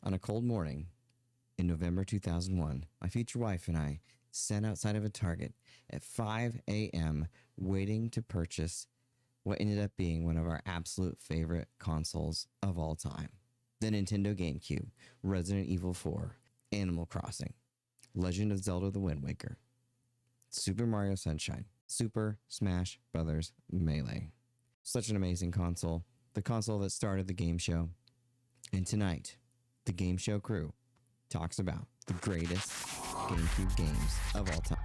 On a cold morning in November 2001, my future wife and I sat outside of a Target at 5 a.m. waiting to purchase what ended up being one of our absolute favorite consoles of all time. The Nintendo GameCube, Resident Evil 4, Animal Crossing, Legend of Zelda The Wind Waker, Super Mario Sunshine, Super Smash Bros. Melee. Such an amazing console. The console that started the game show. And tonight, the game show crew talks about the greatest GameCube games of all time.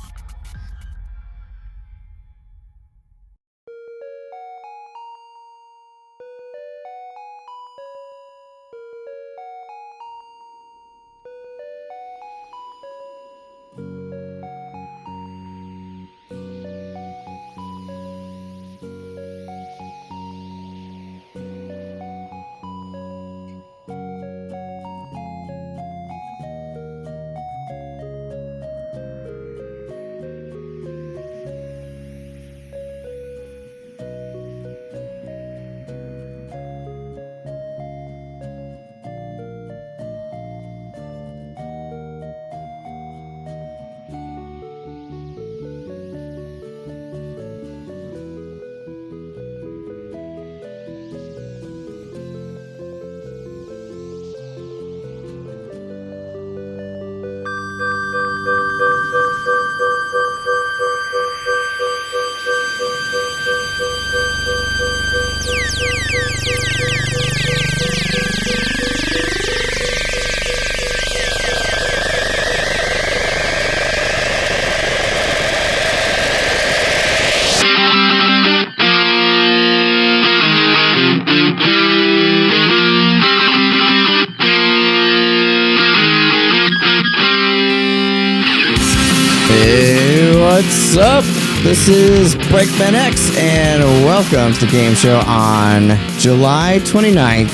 What's up? This is BreakmanX, and welcome to the game show on July 29th,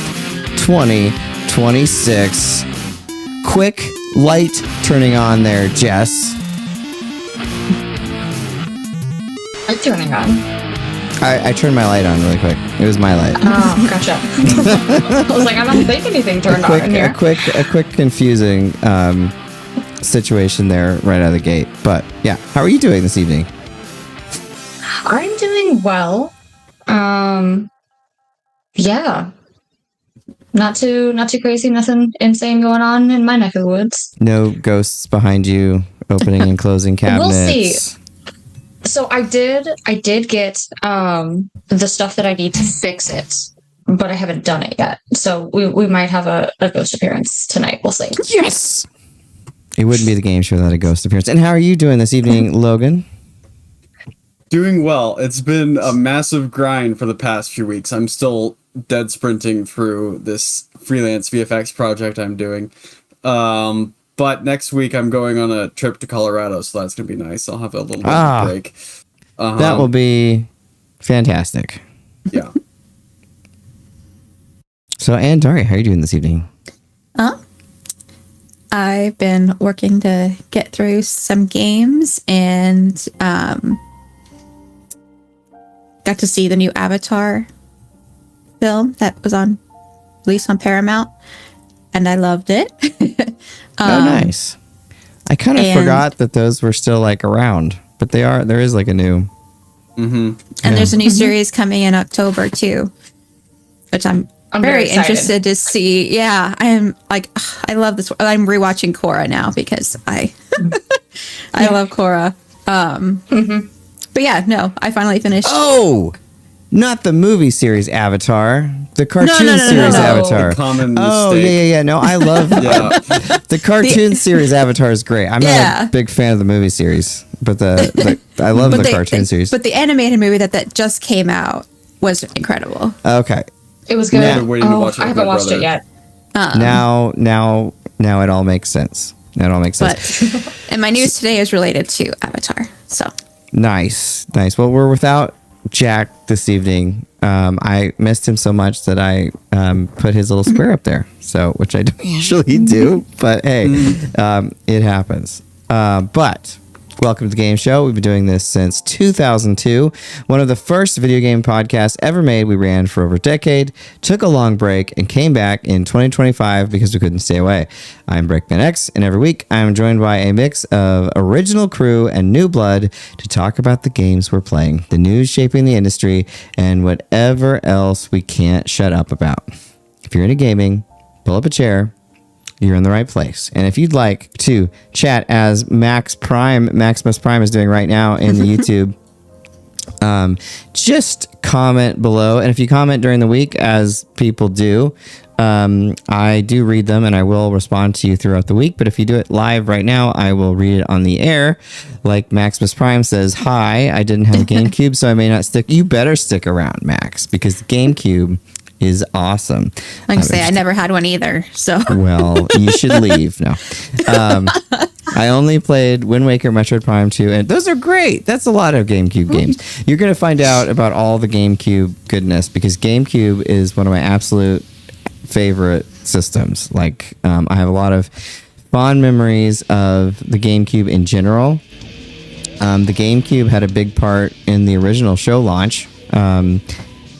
2026. Quick light turning on there, Jess. Light turning on? I turned my light on really quick. It was my light. Oh, gotcha. I was like, I don't think anything turned on in here. A quick confusing situation there right out of the gate. But yeah, how are you doing this evening? I'm doing well. Yeah. Not too crazy, nothing insane going on in my neck of the woods. No ghosts behind you opening and closing cabinets. We'll see. So I did get the stuff that I need to fix it, but I haven't done it yet. So we might have a ghost appearance tonight. We'll see. Yes. It wouldn't be the game show without a ghost appearance. And how are you doing this evening, Logan? Doing well. It's been a massive grind for the past few weeks. I'm still dead sprinting through this freelance VFX project I'm doing. But next week I'm going on a trip to Colorado, so that's going to be nice. I'll have a little bit of a break. That will be fantastic. Yeah. So, and Daria, how are you doing this evening? I've been working to get through some games and got to see the new Avatar film that was released on Paramount, and I loved it. Oh, nice. I kind of forgot that those were still like around, but they are. There is like a new. And there's a new series coming in October too, which I'm very interested to see. Yeah, I love this. I'm rewatching Korra now because I love Korra. But yeah, no, I finally finished. Oh, not the movie series Avatar, the cartoon series Avatar. The common mistake. Yeah. No, I love the cartoon series Avatar is great. I'm not a big fan of the movie series, but I love the cartoon series. But the animated movie that just came out was incredible. Okay. It was good. I haven't watched it yet. Now it all makes sense. And my news today is related to Avatar. So nice. Well, we're without Jack this evening. I missed him so much that I put his little square up there. So, which I don't usually do, but hey, it happens. But Welcome to the Game Show. We've been doing this since 2002. One of the first video game podcasts ever made. We ran for over a decade, took a long break, and came back in 2025 because we couldn't stay away. I'm BreakmanX, and every week I'm joined by a mix of original crew and new blood to talk about the games we're playing, the news shaping the industry, and whatever else we can't shut up about. If you're into gaming, pull up a chair. You're in the right place. And if you'd like to chat as Maximus Prime is doing right now in the YouTube, just comment below. And if you comment during the week, as people do, I do read them and I will respond to you throughout the week. But if you do it live right now, I will read it on the air. Like Maximus Prime says, hi, I didn't have a GameCube, so I may not stick. You better stick around, Max, because the GameCube is awesome. Like I say, I never had one either. So well, you should leave. No, I only played Wind Waker, Metroid Prime 2, and those are great. That's a lot of GameCube games. You're gonna find out about all the GameCube goodness because GameCube is one of my absolute favorite systems. Like, I have a lot of fond memories of the GameCube in general. The GameCube had a big part in the original show launch.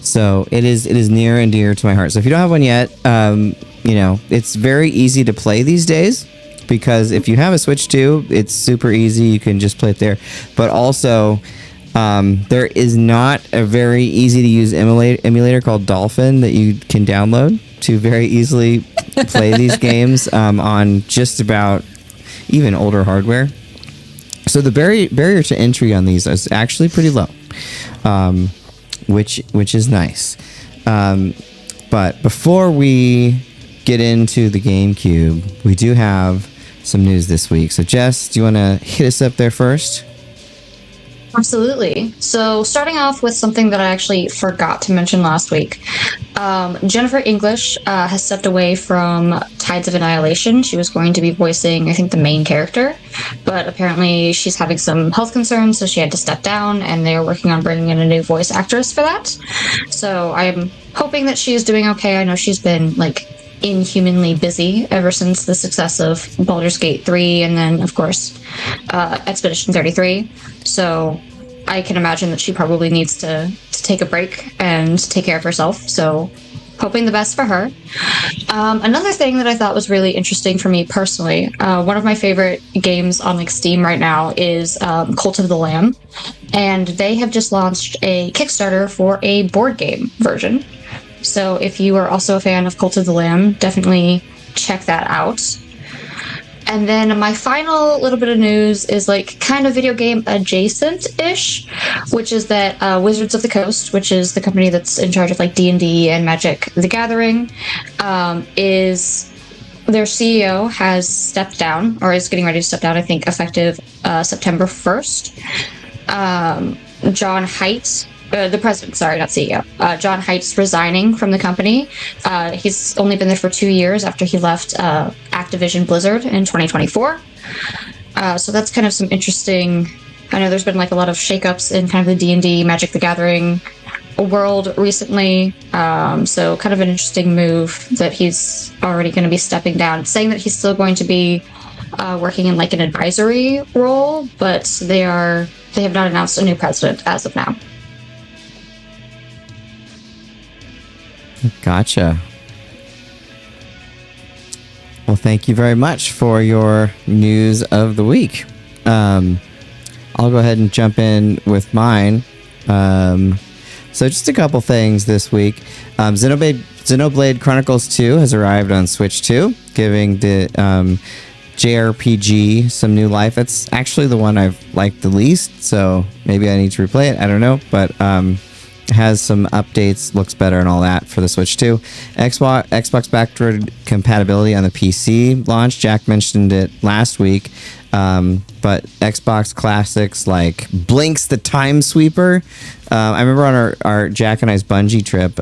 So it is near and dear to my heart. So if you don't have one yet, it's very easy to play these days because if you have a Switch 2, it's super easy. You can just play it there. But also, there is not a very easy to use emulator called Dolphin that you can download to very easily play these games on just about even older hardware. So the barrier to entry on these is actually pretty low. Which is nice. But before we get into the GameCube, we do have some news this week. So Jess, do you want to hit us up there first? Absolutely. So starting off with something that I actually forgot to mention last week. Jennifer English has stepped away from Tides of Annihilation. She was going to be voicing, I think, the main character, but apparently she's having some health concerns, so she had to step down, and they're working on bringing in a new voice actress for that. So I'm hoping that she is doing okay. I know she's been, inhumanly busy ever since the success of Baldur's Gate 3 and then, of course, Expedition 33. So I can imagine that she probably needs to take a break and take care of herself. So hoping the best for her. Another thing that I thought was really interesting for me personally, one of my favorite games on Steam right now is Cult of the Lamb. And they have just launched a Kickstarter for a board game version. So if you are also a fan of Cult of the Lamb, definitely check that out. And then my final little bit of news is kind of video game adjacent-ish, which is that Wizards of the Coast, which is the company that's in charge of D&D and Magic the Gathering, is their CEO has stepped down, or is getting ready to step down, I think, effective September 1st. John Haidt, the president, sorry, not CEO. John Haidt's resigning from the company. He's only been there for 2 years after he left Activision Blizzard in 2024. So that's kind of some interesting. I know there's been a lot of shakeups in kind of the D&D Magic the Gathering world recently. So kind of an interesting move that he's already going to be stepping down. It's saying that he's still going to be working in an advisory role, but they have not announced a new president as of now. Gotcha. Well, thank you very much for your news of the week. I'll go ahead and jump in with mine. So just a couple things this week. Xenoblade Chronicles 2 has arrived on Switch 2, giving the JRPG some new life. That's actually the one I've liked the least, so maybe I need to replay it. I don't know, but has some updates, looks better and all that for the Switch 2. Xbox backward compatibility on the PC launch. Jack mentioned it last week, but Xbox classics like Blinks the Time Sweeper. I remember on our Jack and I's Bungie trip,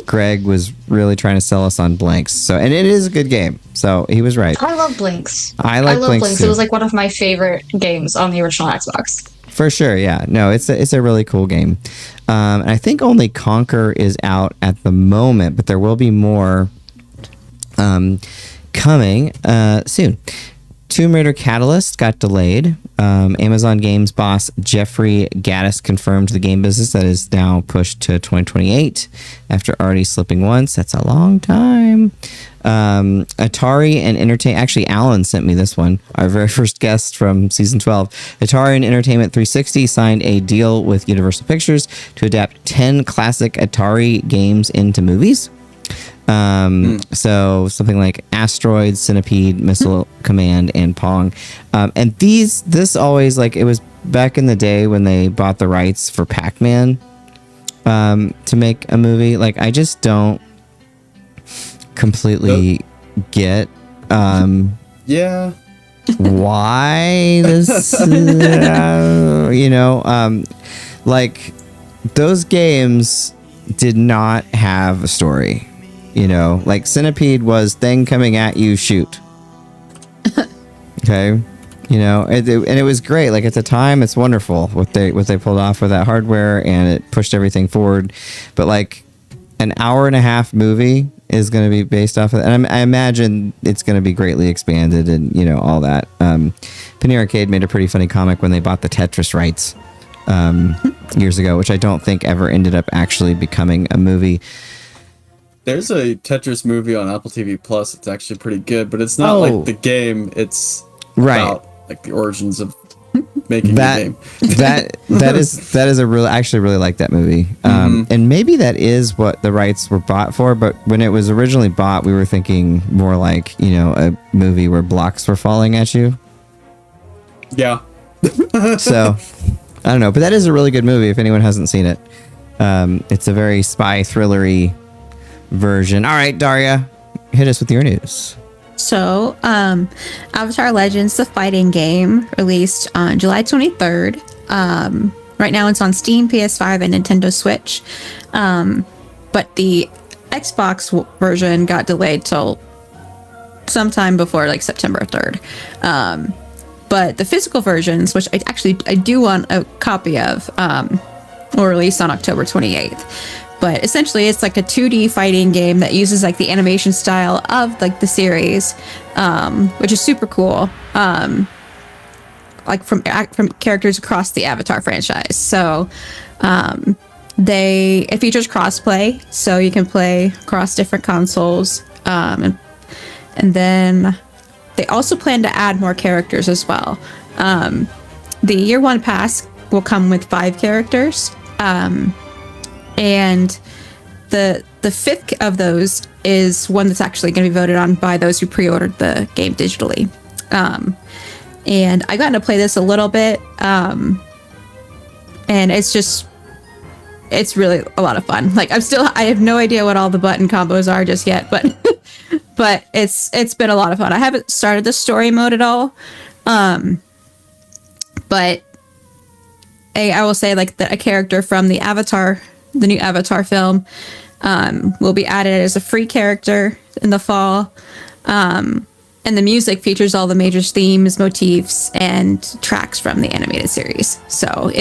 Greg was really trying to sell us on Blinks. And it is a good game. So he was right. I love Blinks. I love Blinks too. It was one of my favorite games on the original Xbox. For sure, yeah. No, it's a really cool game. And I think only Conquer is out at the moment, but there will be more coming soon. Tomb Raider Catalyst got delayed. Amazon Games boss Jeffrey Gaddis confirmed the game business that is now pushed to 2028 after already slipping once. That's a long time. Atari and Entertainment. Actually, Alan sent me this one. Our very first guest from season 12. Atari and Entertainment 360 signed a deal with Universal Pictures to adapt 10 classic Atari games into movies. So something like Asteroid, Centipede, Missile Command, and Pong. And this always, like, it was back in the day when they bought the rights for Pac-Man to make a movie. Like, I just don't completely get yeah, why this like, those games did not have a story. Like Centipede was thing coming at you, shoot. Okay. And it was great. Like, at the time, it's wonderful what they pulled off with that hardware, and it pushed everything forward. But like, an hour and a half movie is going to be based off of that. And I imagine it's going to be greatly expanded and, all that. Penny Arcade made a pretty funny comic when they bought the Tetris rights years ago, which I don't think ever ended up actually becoming a movie. There's a Tetris movie on Apple TV Plus. It's actually pretty good, but it's not like the game. It's about like the origins of making the game. that is a really, I actually really like that movie. And maybe that is what the rights were bought for. But when it was originally bought, we were thinking more like, a movie where blocks were falling at you. Yeah. So I don't know, but that is a really good movie if anyone hasn't seen it. It's a very spy thrillery version. All right, Daria, hit us with your news. So, Avatar Legends, the fighting game, released on July 23rd. Right now it's on Steam, PS5, and Nintendo Switch. But the Xbox version got delayed till sometime before like September 3rd. But the physical versions, which I do want a copy of, will release on October 28th. But essentially, it's like a 2D fighting game that uses like the animation style of like the series, which is super cool. Like from characters across the Avatar franchise. So it features crossplay, so you can play across different consoles. And then they also plan to add more characters as well. The year one pass will come with 5 characters. And the fifth of those is one that's actually going to be voted on by those who pre-ordered the game digitally. And I got to play this a little bit, and it's really a lot of fun. Like, I have no idea what all the button combos are just yet, but but it's been a lot of fun. I haven't started the story mode at all, but I will say, like, that a character from the new Avatar film will be added as a free character in the fall. And the music features all the major themes, motifs, and tracks from the animated series. So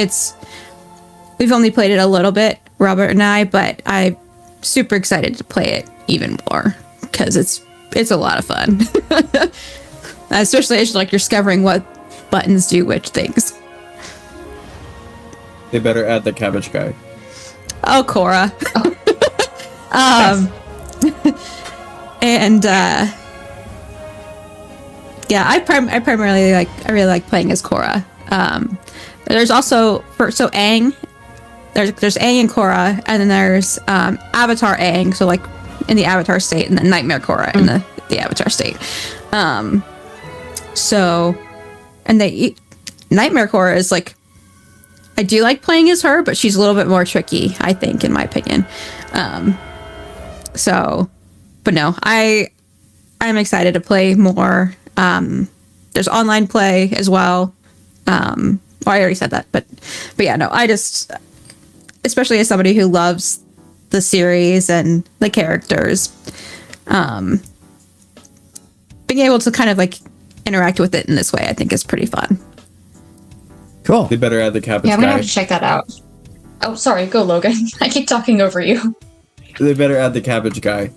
we've only played it a little bit, Robert and I, but I'm super excited to play it even more because it's a lot of fun. Especially as you're discovering what buttons do which things. They better add the cabbage guy. Oh, Korra. And yeah, I primarily really like playing as Korra. There's also so Aang. There's Aang and Korra, and then there's Avatar Aang, so like in the Avatar state, and then Nightmare Korra in the Avatar state. Nightmare Korra is like, I do like playing as her, but she's a little bit more tricky, I think, in my opinion. But no, I'm excited to play more. There's online play as well. Well, I already said that, but yeah, no, I just, especially as somebody who loves the series and the characters, being able to kind of like interact with it in this way, I think is pretty fun. Cool. They better add the cabbage guy. Yeah, I'm gonna have to check that out. Oh, sorry, go Logan. I keep talking over you. They better add the cabbage guy.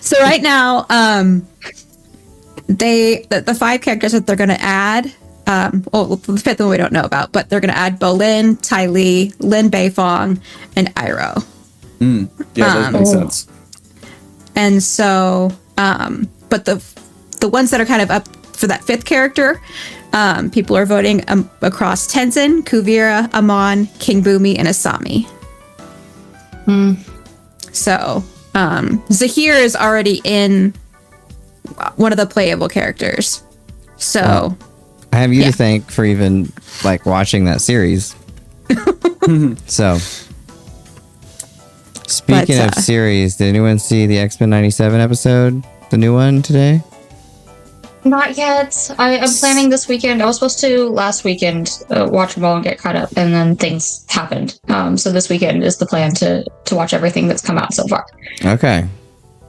So right now, the 5 characters that they're going to add. Well, the 5th one we don't know about, but they're going to add Bolin, Ty Lee, Lin Beifong, and Iroh. Yeah, that makes sense. And so, but the ones that are kind of up for that 5th character, people are voting across Tenzin, Kuvira, Amon, King Boomy, and Asami. So, Zahir is already in one of the playable characters. So, I have you to thank for even like watching that series. So, speaking of series, did anyone see the X-Men 97 episode, the new one today? Not yet. I'm planning this weekend. I was supposed to last weekend watch them all and get caught up, and then things happened. So this weekend is the plan to watch everything that's come out so far. Okay.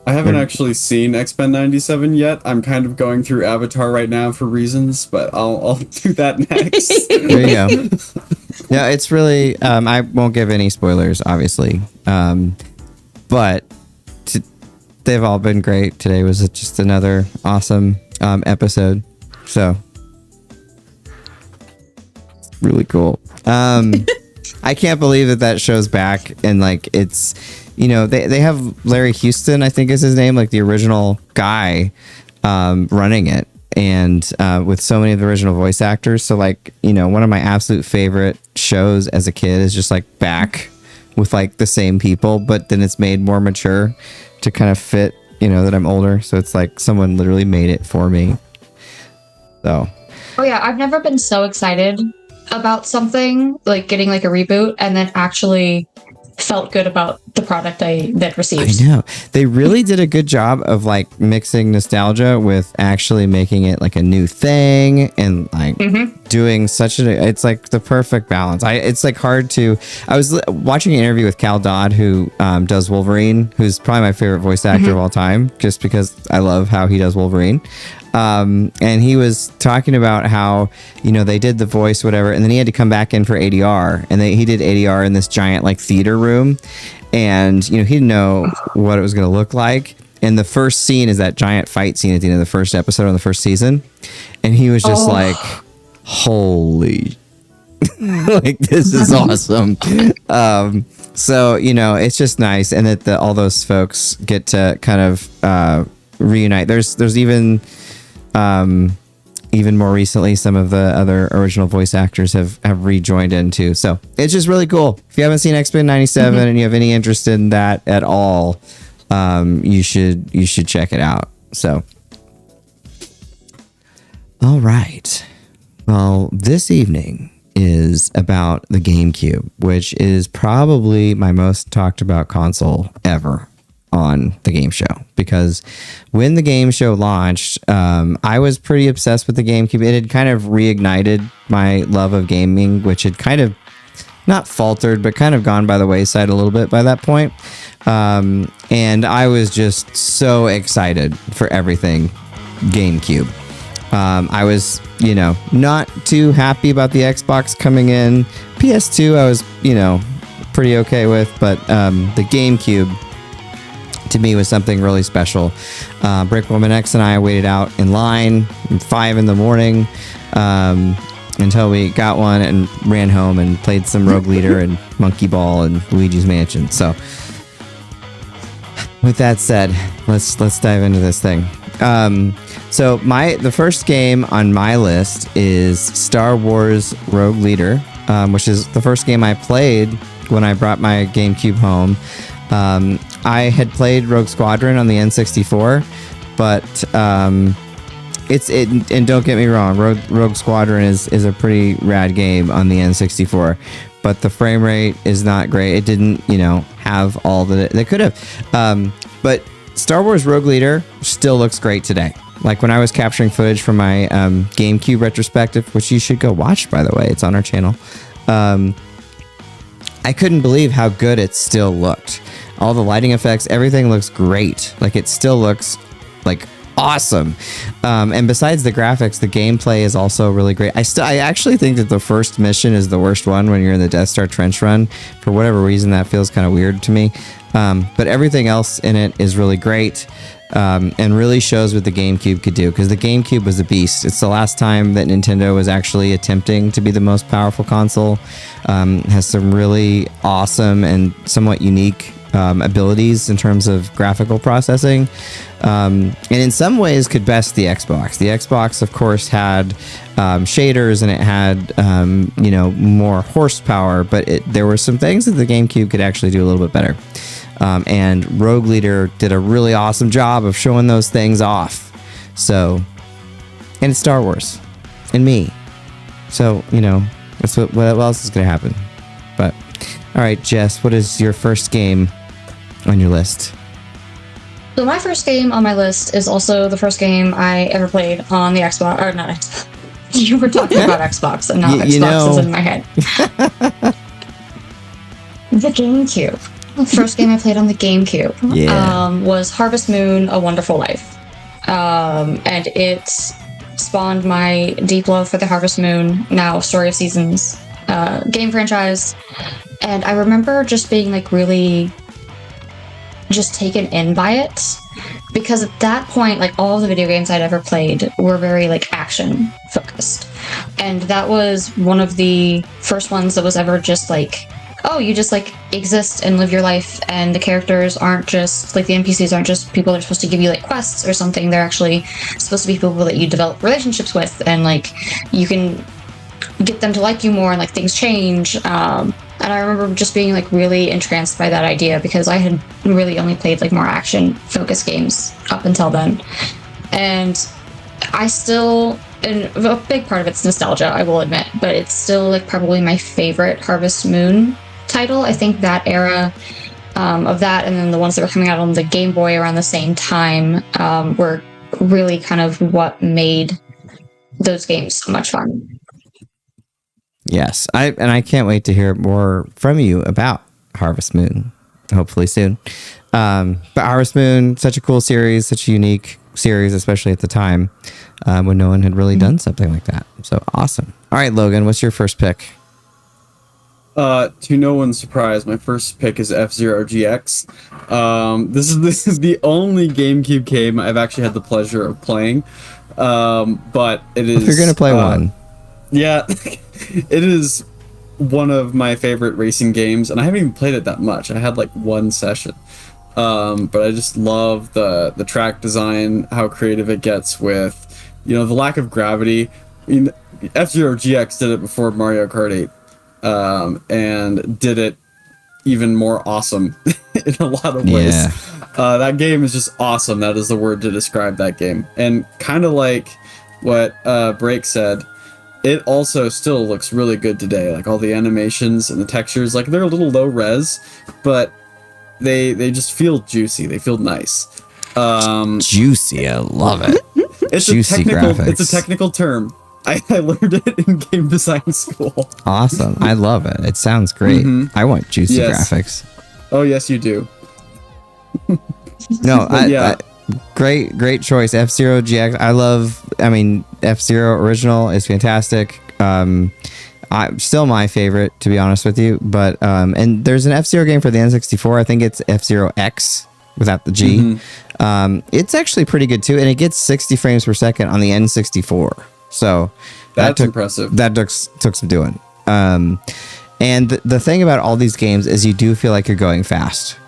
I haven't actually seen X-Men 97 yet. I'm kind of going through Avatar right now for reasons, but I'll do that next. There you go. Yeah, it's really, I won't give any spoilers, obviously. But they've all been great. Today was just another awesome episode. So, really cool. I can't believe that show's back, and like it's, you know, they have Larry Houston, I think is his name, like the original guy running it, and with so many of the original voice actors. So like, you know, one of my absolute favorite shows as a kid is just like back with like the same people, but then it's made more mature to kind of fit, you know, that I'm older. So it's like someone literally made it for me. So. Oh yeah, I've never been so excited about something like getting like a reboot and then actually felt good about the product I that received. I know. They really did a good job of like mixing nostalgia with actually making it like a new thing and like doing such it's like the perfect balance. It's like hard to, I was watching an interview with Cal Dodd, who does Wolverine, who's probably my favorite voice actor of all time, just because I love how he does Wolverine. And he was talking about how, you know, they did the voice, whatever, and then he had to come back in for ADR, and he did ADR in this giant like theater room, and, you know, he didn't know what it was going to look like. And the first scene is that giant fight scene at the end of the first episode on the first season. And he was just like, holy, like, this is awesome. So, you know, it's just nice. And that all those folks get to kind of reunite. There's even more recently, some of the other original voice actors have rejoined in too. So it's just really cool. If you haven't seen X-Men 97 and you have any interest in that at all, you should check it out. So, all right. Well, this evening is about the GameCube, which is probably my most talked about console ever on the game show, because when the game show launched, I was pretty obsessed with the GameCube. It had kind of reignited my love of gaming, which had kind of not faltered, but kind of gone by the wayside a little bit by that point. And I was just so excited for everything GameCube. I was, you know, not too happy about the Xbox coming in. PS2 I was, you know, pretty okay with, but the GameCube to me was something really special. BreakmanX and I waited out in line at 5 a.m. Until we got one and ran home and played some Rogue Leader and Monkey Ball and Luigi's Mansion. So with that said, let's dive into this thing. So the first game on my list is Star Wars Rogue Leader, which is the first game I played when I brought my GameCube home. I had played Rogue Squadron on the N64, but and don't get me wrong, Rogue Squadron is a pretty rad game on the N64, but the frame rate is not great. It didn't, you know, have all that it could have. But Star Wars Rogue Leader still looks great today. Like when I was capturing footage from my GameCube retrospective, which you should go watch, by the way, it's on our channel. I couldn't believe how good it still looked. All the lighting effects, everything looks great. Like it still looks like awesome. And besides the graphics, the gameplay is also really great. I actually think that the first mission is the worst one when you're in the Death Star trench run. For whatever reason, that feels kind of weird to me. But everything else in it is really great. and really shows what the GameCube could do, because the GameCube was a beast. It's the last time that Nintendo was actually attempting to be the most powerful console. Has some really awesome and somewhat unique abilities in terms of graphical processing, and in some ways could best the Xbox. The Xbox, of course, had shaders, and it had more horsepower, but there were some things that the GameCube could actually do a little bit better. And Rogue Leader did a really awesome job of showing those things off. So, and it's Star Wars, and me. So that's what else is gonna happen. But all right, Jess, what is your first game on your list? So my first game on my list is also the first game I ever played on the Xbox. Or not Xbox. You were talking about Xbox, and now Xbox is in my head. The GameCube. The first game I played on the GameCube was Harvest Moon: A Wonderful Life. And it spawned my deep love for the Harvest Moon, now Story of Seasons, game franchise. And I remember just being like really just taken in by it, because at that point, like, all the video games I'd ever played were very like action focused, and that was one of the first ones that was ever just like, oh, you just like exist and live your life, and the characters aren't just like, the NPCs aren't just people that are supposed to give you like quests or something. They're actually supposed to be people that you develop relationships with, and like you can get them to like you more, and like things change. And I remember just being like really entranced by that idea, because I had really only played like more action focused games up until then. And I still, and a big part of it's nostalgia, I will admit, but it's still like probably my favorite Harvest Moon title. I think that era of that, and then the ones that were coming out on the Game Boy around the same time, were really kind of what made those games so much fun. Yes, I can't wait to hear more from you about Harvest Moon, hopefully soon. But Harvest Moon, such a cool series, such a unique series, especially at the time when no one had really done something like that. So awesome. All right, Logan, what's your first pick? To no one's surprise, my first pick is F-Zero GX. This is the only GameCube game I've actually had the pleasure of playing. But it is. If you're gonna play one. Yeah, it is one of my favorite racing games, and I haven't even played it that much. I had like one session, but I just love the track design, how creative it gets with, the lack of gravity. I mean, F-Zero GX did it before Mario Kart 8, and did it even more awesome in a lot of ways. Yeah. That game is just awesome. That is the word to describe that game. And kind of like what Break said, it also still looks really good today. Like all the animations and the textures, like they're a little low res, but they just feel juicy. They feel nice. Juicy, I love it. It's juicy graphics. It's a technical term. I learned it in game design school. Awesome. I love it. It sounds great. Mm-hmm. I want juicy graphics. Oh, yes, you do. No, great choice. F-Zero GX. F-Zero original is fantastic. Still my favorite, to be honest with you. But and there's an F-Zero game for the N64. I think it's F-Zero X without the G. Mm-hmm. It's actually pretty good too, and it gets 60 frames per second on the N64. So that's impressive. That took some doing. And the thing about all these games is you do feel like you're going fast.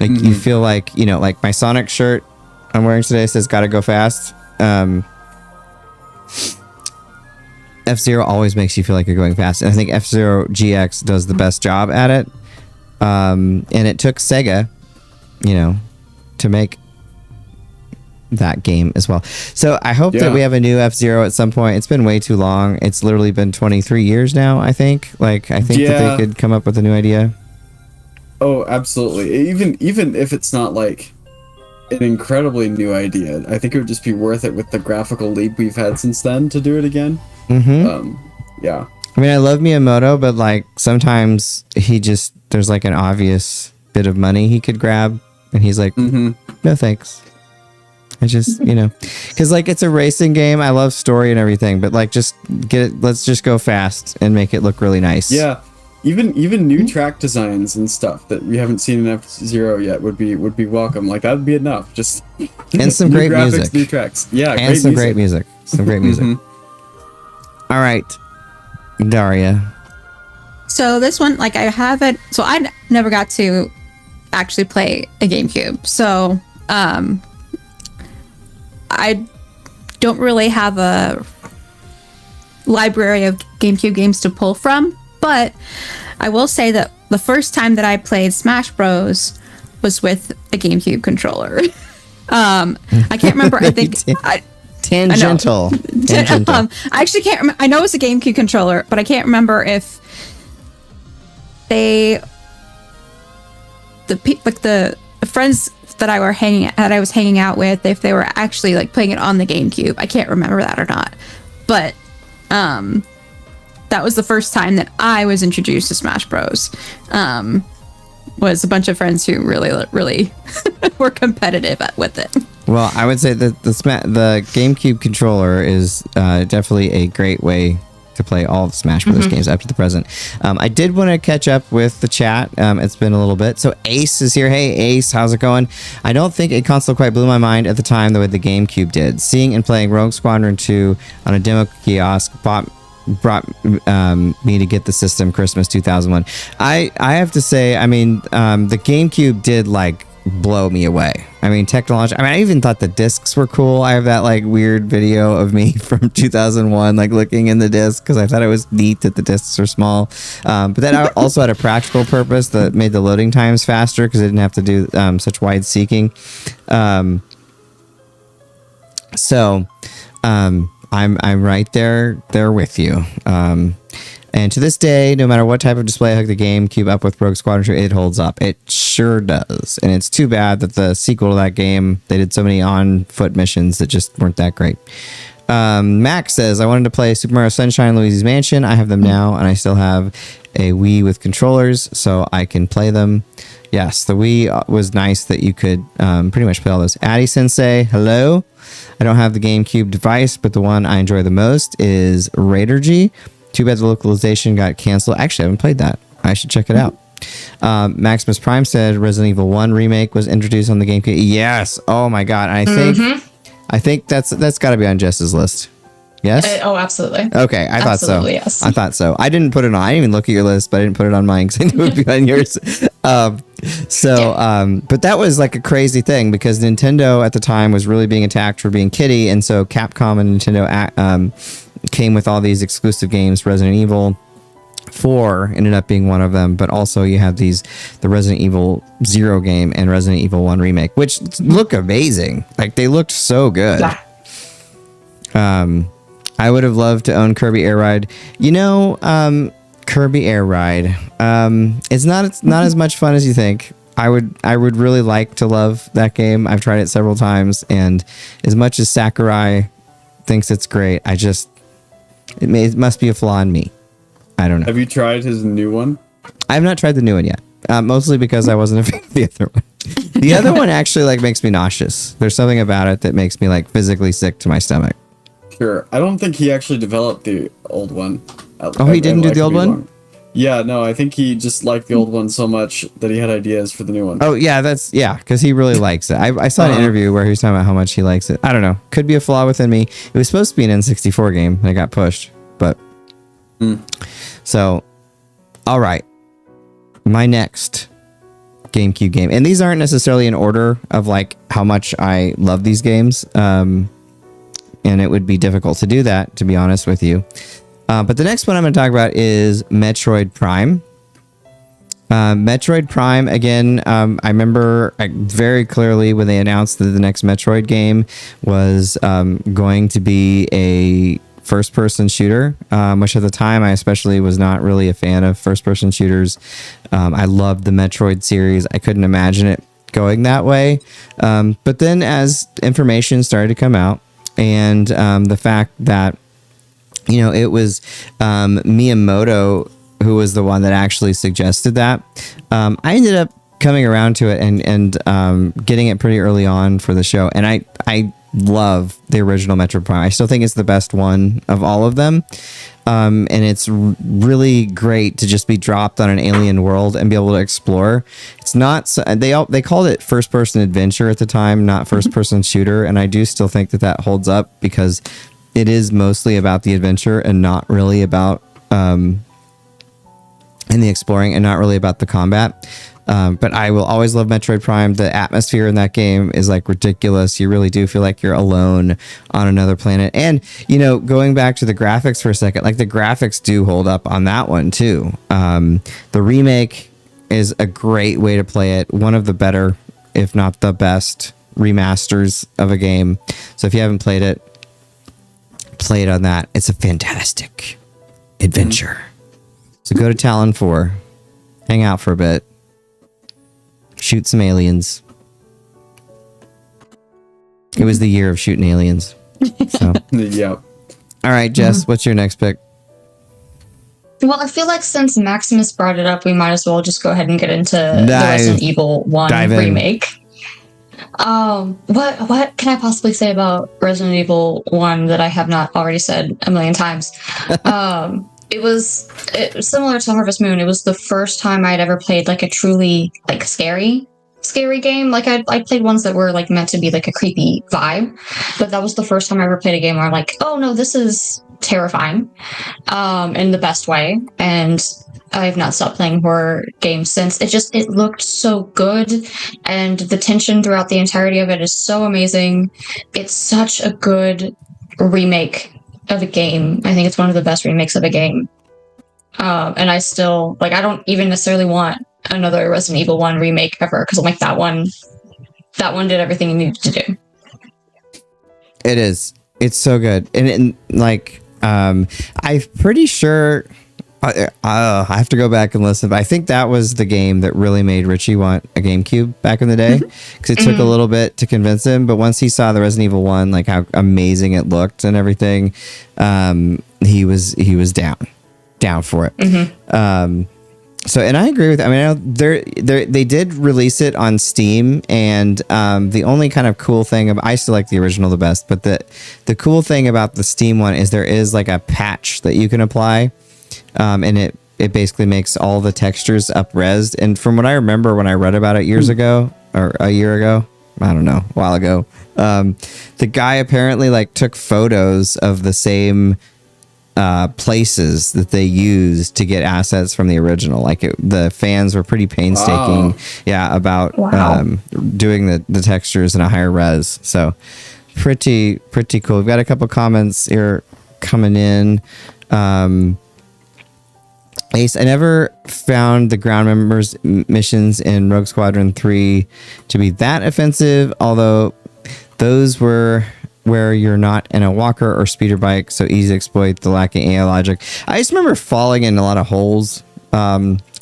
Like you feel like, like my Sonic shirt I'm wearing today says "Gotta go fast." F-Zero always makes you feel like you're going fast, and I think F-Zero GX does the best job at it. And it took Sega, to make that game as well. So I hope that we have a new F-Zero at some point. It's been way too long. It's literally been 23 years now, I think. That they could come up with a new idea. Oh, absolutely. Even if it's not like an incredibly new idea, I think it would just be worth it with the graphical leap we've had since then to do it again. Mm-hmm. Yeah. I love Miyamoto, but like sometimes there's like an obvious bit of money he could grab, and he's like, no thanks. I just, because like it's a racing game. I love story and everything, but like let's just go fast and make it look really nice. Yeah. Even new track designs and stuff that we haven't seen in F-Zero yet would be welcome. Like that'd be enough. Just and some new great graphics, music, new tracks. Yeah, and some great music. Some great music. All right, Daria. So this one, like I haven't. So I never got to actually play a GameCube. So I don't really have a library of GameCube games to pull from. But I will say that the first time that I played Smash Bros. Was with a GameCube controller. I can't remember. I think Tangential. I actually can't remember. I know it's a GameCube controller, but I can't remember if the friends that I was hanging out with, if they were actually like playing it on the GameCube. I can't remember that or not. But that was the first time that I was introduced to Smash Bros. Was a bunch of friends who really were competitive with it. Well, I would say that the GameCube controller is definitely a great way to play all of the Smash Bros. Games up to the present. I did want to catch up with the chat. It's been a little bit. So Ace is here. Hey, Ace, how's it going? I don't think a console quite blew my mind at the time the way the GameCube did. Seeing and playing Rogue Squadron 2 on a demo kiosk brought me to get the system Christmas 2001. I have to say, I mean, the GameCube did like blow me away. I mean, technology. I mean, I even thought the discs were cool. I have that like weird video of me from 2001, like looking in the disc because I thought it was neat that the discs were small. But that also had a practical purpose that made the loading times faster because it didn't have to do such wide seeking. I'm right there with you. And to this day, no matter what type of display I hook the GameCube up with Rogue Squadron 2, it holds up. It sure does. And it's too bad that the sequel to that game, they did so many on-foot missions that just weren't that great. Max says, I wanted to play Super Mario Sunshine and Luigi's Mansion. I have them now, and I still have a Wii with controllers, so I can play them. Yes, the Wii was nice that you could pretty much play all those. Addy Sensei, hello. I don't have the GameCube device, but the one I enjoy the most is Raider G. Too bad the localization got canceled. Actually, I haven't played that. I should check it out. Maximus Prime said Resident Evil 1 remake was introduced on the GameCube. Yes. Oh my god. I think that's got to be on Jess's list. Yes. Oh, absolutely. Okay, I thought so. Yes. I thought so. I didn't put it on. I didn't even look at your list, but I didn't put it on mine because I knew it would be on yours. But that was like a crazy thing because Nintendo at the time was really being attacked for being kiddie, and so Capcom and Nintendo came with all these exclusive games. Resident Evil 4 ended up being one of them, but also you have the Resident Evil 0 game and Resident Evil 1 remake, which look amazing. Like they looked so good. Yeah. I would have loved to own Kirby Air Ride. You know, Kirby Air Ride. It's not as much fun as you think. I would really like to love that game. I've tried it several times, and as much as Sakurai thinks it's great, it must be a flaw in me. I don't know. Have you tried his new one? I have not tried the new one yet. Mostly because I wasn't a fan of the other one. The other one actually like makes me nauseous. There's something about it that makes me like physically sick to my stomach. Sure. I don't think he actually developed the old one. He didn't do the old one? Yeah, no, I think he just liked the old one so much that he had ideas for the new one. Oh, yeah, because he really likes it. I saw an interview where he was talking about how much he likes it. I don't know. Could be a flaw within me. It was supposed to be an N64 game, and it got pushed. But, So, all right. My next GameCube game. And these aren't necessarily in order of, like, how much I love these games. And it would be difficult to do that, to be honest with you. But the next one I'm going to talk about is Metroid Prime. Metroid Prime, again, I remember very clearly when they announced that the next Metroid game was going to be a first-person shooter, which at the time I especially was not really a fan of first-person shooters. I loved the Metroid series. I couldn't imagine it going that way. But then as information started to come out, and the fact that it was Miyamoto who was the one that actually suggested that. I ended up coming around to it and getting it pretty early on for the show. And I love the original Metroid Prime. I still think it's the best one of all of them. And it's really great to just be dropped on an alien world and be able to explore. It's not they called it first person adventure at the time, not first person shooter, and I do still think that holds up because it is mostly about the adventure and not really about in the exploring and not really about the combat. But I will always love Metroid Prime. The atmosphere in that game is like ridiculous. You really do feel like you're alone on another planet. And, you know, going back to the graphics for a second, like the graphics do hold up on that one too. The remake is a great way to play it. One of the better, if not the best, remasters of a game. So if you haven't played it, play it on that. It's a fantastic adventure. So go to Talon 4, hang out for a bit. Shoot some aliens. It was the year of shooting aliens. So, Yep. all right, Jess, what's your next pick? Well, I feel like since Maximus brought it up, we might as well just go ahead and get into the Resident Evil 1 remake. What can I possibly say about Resident Evil 1 that I have not already said a million times? It was similar to Harvest Moon. It was the first time I'd ever played like a truly like scary game. Like I played ones that were like meant to be like a creepy vibe, but that was the first time I ever played a game where I'm like, oh no, this is terrifying, in the best way. And I've not stopped playing horror games since. It looked so good, and the tension throughout the entirety of it is so amazing. It's such a good remake of a game. I think it's one of the best remakes of a game. And I still, like, I don't even necessarily want another Resident Evil 1 remake ever, because I'm like, that one did everything it needed to do. It is. It's so good. And like, I'm pretty sure I have to go back and listen, but I think that was the game that really made Richie want a GameCube back in the day, because it took a little bit to convince him, but once he saw the Resident Evil 1, like how amazing it looked and everything, he was down for it. So, and I agree with, I mean, they did release it on Steam, and the only kind of cool thing I still like the original the best, but the cool thing about the Steam one is there is like a patch that you can apply. And it basically makes all the textures up-resed. And from what I remember when I read about it years ago, or a year ago, I don't know, a while ago, the guy apparently like took photos of the same places that they used to get assets from the original. Like the fans were pretty painstaking, about doing the textures in a higher res. So pretty cool. We've got a couple comments here coming in. Ace, I never found the ground members missions in Rogue Squadron 3 to be that offensive, although those were where you're not in a walker or speeder bike, so easy to exploit the lacking AI logic. I just remember falling in a lot of holes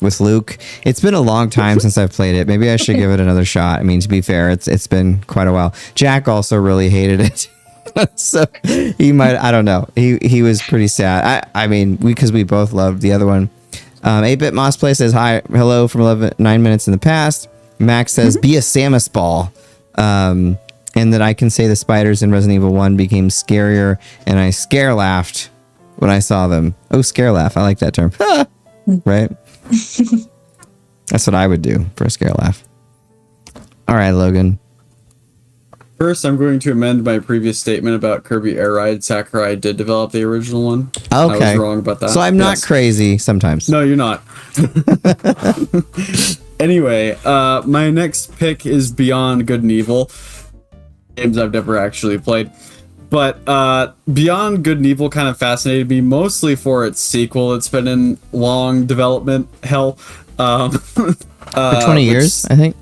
with Luke. It's been a long time since I've played it. Maybe I should give it another shot. I mean, to be fair, it's been quite a while. Jack also really hated it. So he might, I don't know. He was pretty sad. I mean, because we both loved the other one. 8-Bit Moss Play says, hi, hello from 9 minutes in the past. Max says, be a Samus ball. And that I can say the spiders in Resident Evil 1 became scarier, and I scare laughed when I saw them. Oh, scare laugh. I like that term. Right? That's what I would do for a scare laugh. All right, Logan. First, I'm going to amend my previous statement about Kirby Air Ride. Sakurai did develop the original one. Okay. I was wrong about that. So I'm not crazy sometimes. No, you're not. Anyway, my next pick is Beyond Good and Evil. Games I've never actually played. But Beyond Good and Evil kind of fascinated me, mostly for its sequel. It's been in long development hell. For 20 years, I think.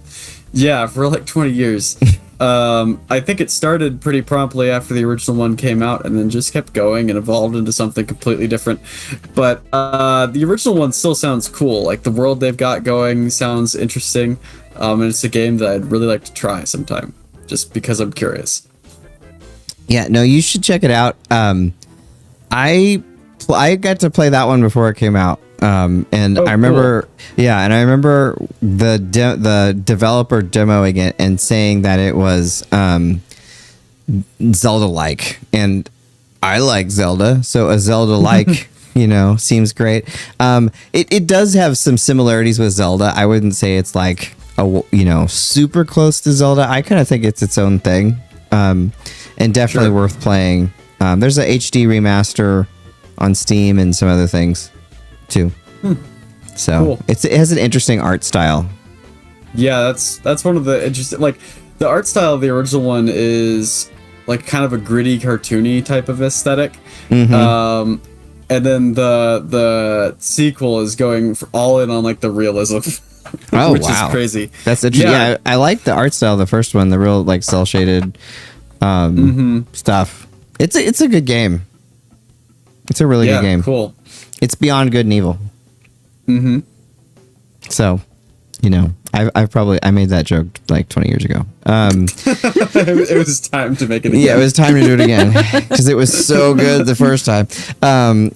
Yeah, for like 20 years. I think it started pretty promptly after the original one came out, and then just kept going and evolved into something completely different. But the original one still sounds cool. Like the world they've got going sounds interesting, and it's a game that I'd really like to try sometime, just because I'm curious. Yeah, no, you should check it out. I got to play that one before it came out. And I remember, cool. And I remember the developer demoing it and saying that it was Zelda-like, and I like Zelda, so a Zelda-like, seems great. It does have some similarities with Zelda. I wouldn't say it's like super close to Zelda. I kind of think it's its own thing, and definitely worth playing. There's a HD remaster on Steam and some other things too. So cool. It has an interesting art style. Yeah, that's one of the interesting. Like the art style of the original one is like kind of a gritty, cartoony type of aesthetic. And then the sequel is going all in on like the realism. Which is crazy. That's interesting. Yeah, I like the art style of the first one, the real like cell shaded stuff. It's a good game. It's a really good game. Cool. It's beyond good and evil. So, I made that joke like 20 years ago. It was time to make it again. Yeah, it was time to do it again because it was so good the first time.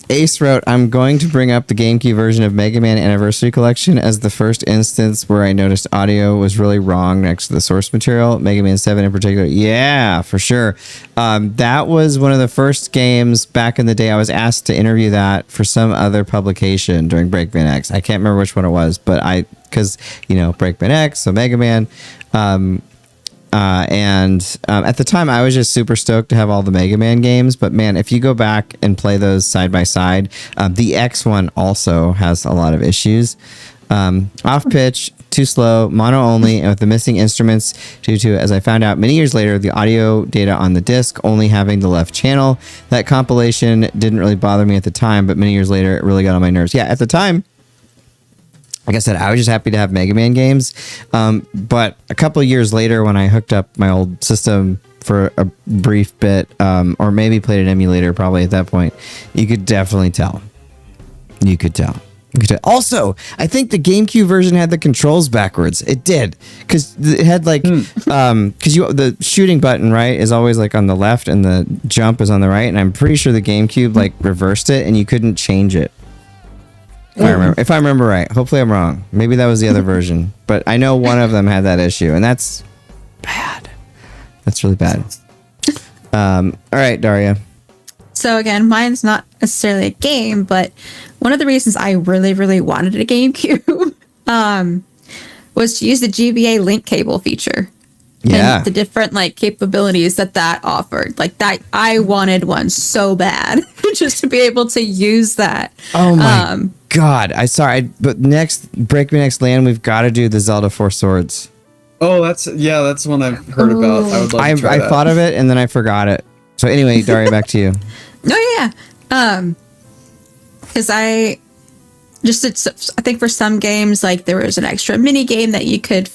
Ace wrote, I'm going to bring up the GameCube version of Mega Man Anniversary Collection as the first instance where I noticed audio was really wrong next to the source material, Mega Man 7 in particular. Yeah, for sure. That was one of the first games back in the day. I was asked to interview that for some other publication during BreakmanX. I can't remember which one it was, but because BreakmanX, so Mega Man, and at the time I was just super stoked to have all the Mega Man games. But man, if you go back and play those side by side, the X one also has a lot of issues. Off pitch, too slow, mono only, and with the missing instruments due to, as I found out many years later, the audio data on the disc only having the left channel. That compilation didn't really bother me at the time, but many years later it really got on my nerves. Yeah, at the time, like I said, I was just happy to have Mega Man games. But a couple of years later, when I hooked up my old system for a brief bit, or maybe played an emulator probably at that point, you could definitely tell. You could tell. Also, I think the GameCube version had the controls backwards. It did, because it had like, because the shooting button, right, is always like on the left, and the jump is on the right. And I'm pretty sure the GameCube like reversed it, and you couldn't change it. If I remember right. Hopefully I'm wrong. Maybe that was the other version. But I know one of them had that issue, and that's bad. That's really bad. All right, Daria. So again, mine's not necessarily a game, but one of the reasons I really, really wanted a GameCube was to use the GBA link cable feature. Yeah. And the different like capabilities that offered. Like that, I wanted one so bad just to be able to use that. Oh my God. But next BreakmanX Land, we've got to do the Zelda 4 Swords. Oh, that's one I've heard about. I would love to try that. I thought of it and then I forgot it. So anyway, Daria, back to you. Oh yeah. Because I think for some games, like there was an extra mini game that you could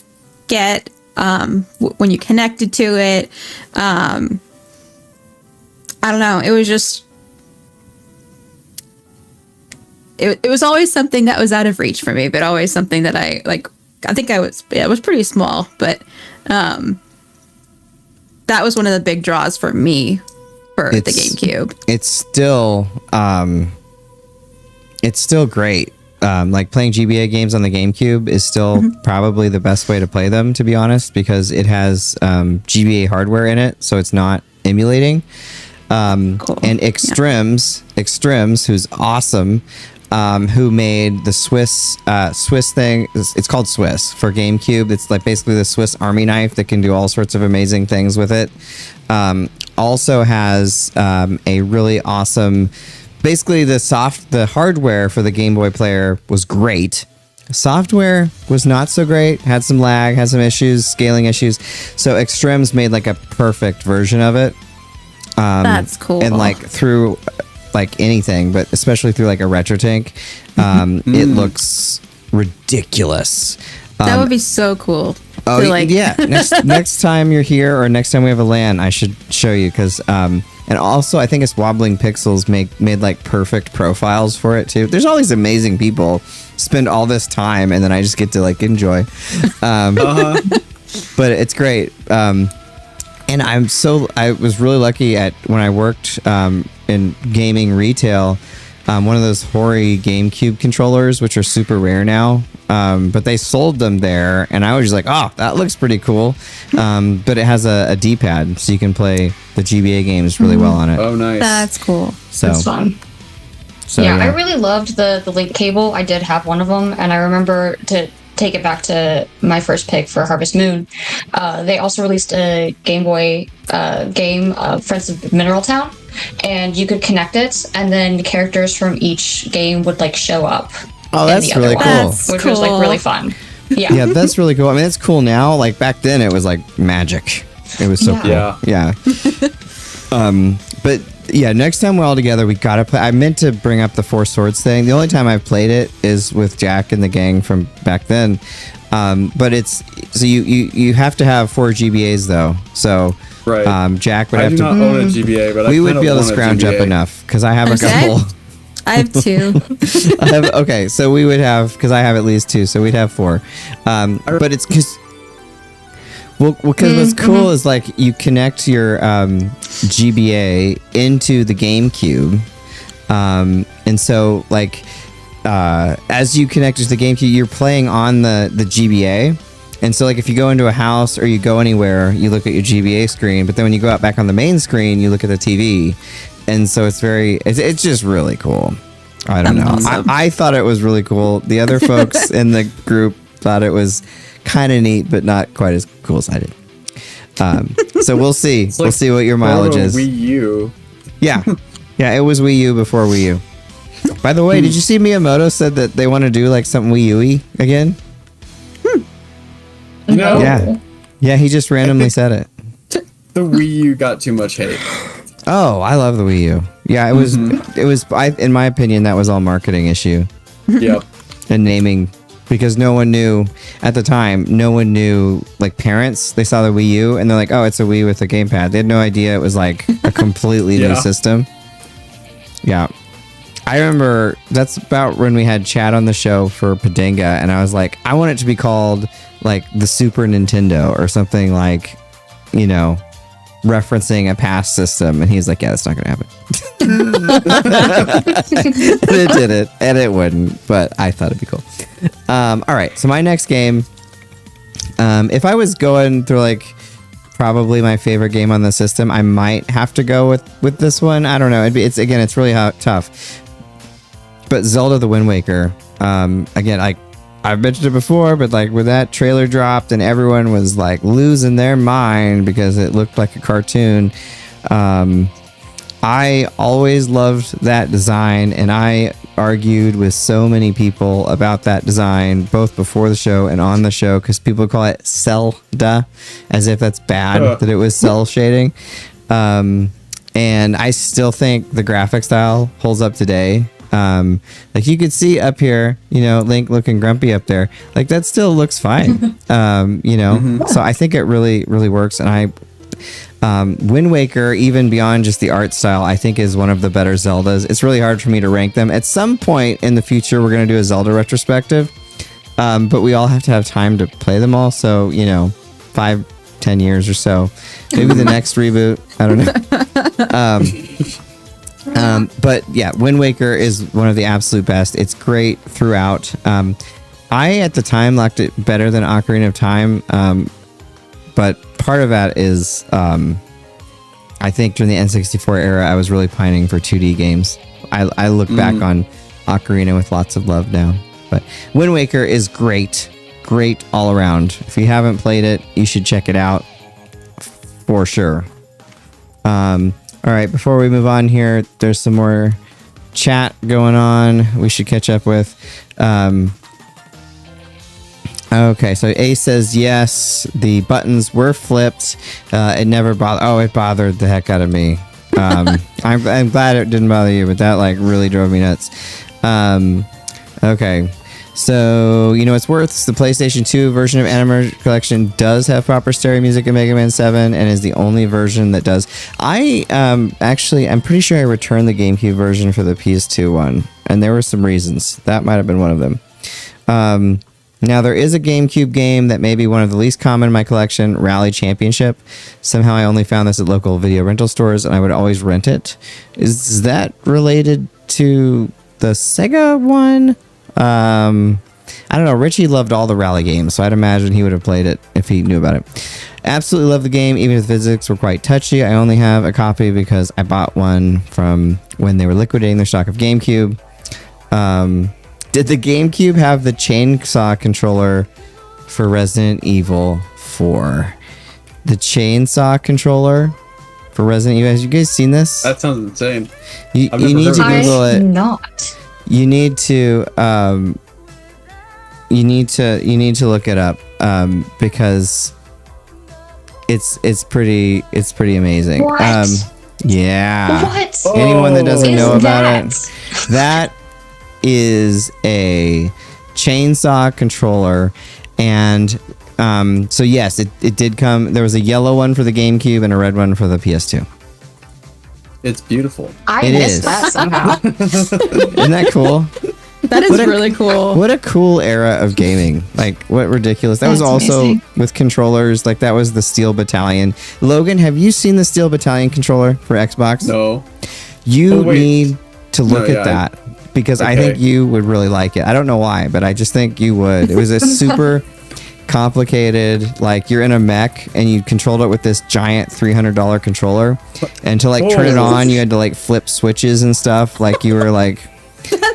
get when you connected to it. I don't know. It was just, it was always something that was out of reach for me, but always something that I think it was pretty small, but that was one of the big draws for me for the GameCube. It's still great. Like playing GBA games on the GameCube is still probably the best way to play them, to be honest, because it has GBA hardware in it, so it's not emulating. Cool. And Extrems, who's awesome, who made the Swiss thing. It's called Swiss for GameCube. It's like basically the Swiss Army knife that can do all sorts of amazing things with it. Also has a really awesome. Basically, the hardware for the Game Boy player was great. Software was not so great. Had some lag, had some issues, scaling issues. So Extrems made like a perfect version of it. That's cool. And like through like anything, but especially through like a RetroTink, it looks ridiculous. That would be so cool. Oh, yeah. Next time you're here or next time we have a LAN, I should show you because... and also, I think it's Wobbling Pixels made like perfect profiles for it too. There's all these amazing people spend all this time, and then I just get to like enjoy. But it's great. And I was really lucky when I worked in gaming retail. one of those Hori GameCube controllers, which are super rare now. But they sold them there, and I was just like, oh, that looks pretty cool. But it has a D-pad, so you can play the GBA games really well on it. Oh, nice. That's cool. So It's fun. So, yeah, I really loved the link cable. I did have one of them, and I remember to take it back to my first pick for Harvest Moon. They also released a Game Boy game, Friends of Mineral Town, and you could connect it, and then characters from each game would like show up. Oh, that's really cool. That's which was like really fun. Yeah. Yeah, that's really cool. I mean, it's cool now. Like back then, it was like magic. It was so cool. Yeah. But yeah, next time we're all together, we gotta play. I meant to bring up the Four Swords thing. The only time I've played it is with Jack and the gang from back then. But it's so you have to have 4 GBAs though. So right. Jack would I have do to. not own a GBA, but We I would be able to want a scrounge up GBA. enough because I have a Okay. couple. I have 2. Okay, so we would have because I have at least 2, so we'd have 4. But it's because. Well, because what's cool is like you connect your GBA into the GameCube, and so like as you connect it to the GameCube, you're playing on the GBA, and so like if you go into a house or you go anywhere, you look at your GBA screen, but then when you go out back on the main screen, you look at the TV, and so it's just really cool. I don't know. Awesome. I thought it was really cool. The other folks in the group thought it was kind of neat, but not quite as cool as I did. So we'll see. We'll see what your mileage is. Wii U. Yeah. Yeah, it was Wii U before Wii U. By the way, did you see Miyamoto said that they want to do like something Wii U-y again? You know, Yeah. Yeah, he just randomly said it. the Wii U got too much hate. Oh, I love the Wii U. Yeah, it was in my opinion, that was all marketing issue Yep. and naming. Because no one knew at the time. No one knew, like parents. They saw the Wii U and they're like, "Oh, it's a Wii with a gamepad." They had no idea it was like a completely new Yeah. system. Yeah, I remember that's about when we had Chad on the show for Padinga, and I was like, "I want it to be called like the Super Nintendo or something like, you know, referencing a past system." And he's like, "Yeah, that's not gonna happen." And it didn't, and it wouldn't, but I thought it'd be cool. All right, so my next game, if I was going through like probably my favorite game on the system, I might have to go with this one. I don't know. It's really tough. But Zelda: The Wind Waker. Again, I've mentioned it before, but like when that trailer dropped and everyone was like losing their mind because it looked like a cartoon. I always loved that design, and I argued with so many people about that design, both before the show and on the show, because people call it Zelda, as if that's bad, that it was cell shading. And I still think the graphic style holds up today. Like you could see up here, you know, Link looking grumpy up there. Like that still looks fine. You know, so I think it really, really works. And Wind Waker, even beyond just the art style, I think is one of the better Zeldas. It's really hard for me to rank them. At some point in the future, we're going to do a Zelda retrospective. But we all have to have time to play them all. So, you know, 5-10 years or so. Maybe the next reboot. I don't know. But yeah, Wind Waker is one of the absolute best. It's great throughout. I, at the time, liked it better than Ocarina of Time. But part of that is, I think during the N64 era, I was really pining for 2D games. I look back on Ocarina with lots of love now. But Wind Waker is great. Great all around. If you haven't played it, you should check it out for sure. All right, before we move on here, there's some more chat going on we should catch up with. Okay, so A says yes, the buttons were flipped. It never bothered. Oh, it bothered the heck out of me. I'm glad it didn't bother you, but that like really drove me nuts. Okay, so you know it's worth. The PlayStation 2 version of Animal Collection does have proper stereo music in Mega Man 7, and is the only version that does. I'm pretty sure I returned the GameCube version for the PS2 one, and there were some reasons. That might have been one of them. Now, there is a GameCube game that may be one of the least common in my collection, Rally Championship. Somehow I only found this at local video rental stores, and I would always rent it. Is that related to the Sega one. I don't know. Richie loved all the rally games, so I'd imagine he would have played it if he knew about it. Absolutely love the game, even if the physics were quite touchy. I only have a copy because I bought one from when they were liquidating their stock of GameCube. Did the GameCube have the chainsaw controller for Resident Evil 4? The chainsaw controller for Resident Evil. Have you guys seen this? That sounds insane. You need to Google it. Not. You need to you need to look it up because it's pretty amazing. What? Yeah. What? Anyone that doesn't know about that? it, that is a chainsaw controller, and so yes, it did come. There was a yellow one for the GameCube and a red one for the PS2. It's beautiful. I It missed is. that somehow. Isn't that cool? That is really cool. What a cool era of gaming. Like, what ridiculous. That was That's also amazing. with controllers. Like, that was the Steel Battalion. Logan, have you seen the Steel Battalion controller for Xbox? No. You Oh, wait. need to look No, at yeah, that because I okay. think you would really like it. I don't know why, but I just think you would. It was a super complicated, like, you're in a mech and you controlled it with this giant $300 controller, and to like turn it Oh. on, you had to like flip switches and stuff. Like, you were like,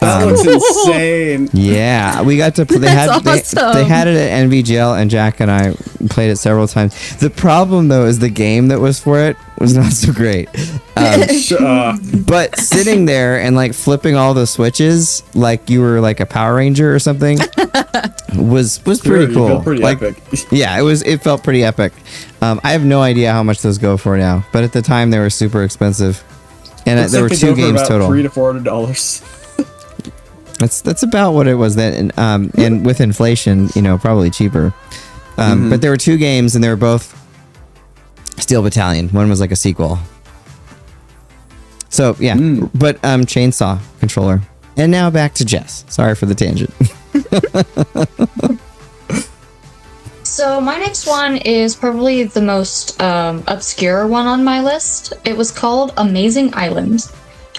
That looks insane. yeah, we got to. They had That's they had it at NVGL, and Jack and I played it several times. The problem though is the game that was for it was not so great. But sitting there and like flipping all the switches like you were like a Power Ranger or something was pretty cool. You feel pretty like, epic. yeah, it felt pretty epic. I have no idea how much those go for now, but at the time they were super expensive, and Looks there like were they go 2 for games about total. $300 to $400. That's about what it was then, and with inflation, probably cheaper. But there were 2 games, and they were both Steel Battalion. One was like a sequel. So yeah, but chainsaw controller. And now back to Jess. Sorry for the tangent. So my next one is probably the most obscure one on my list. It was called Amazing Island,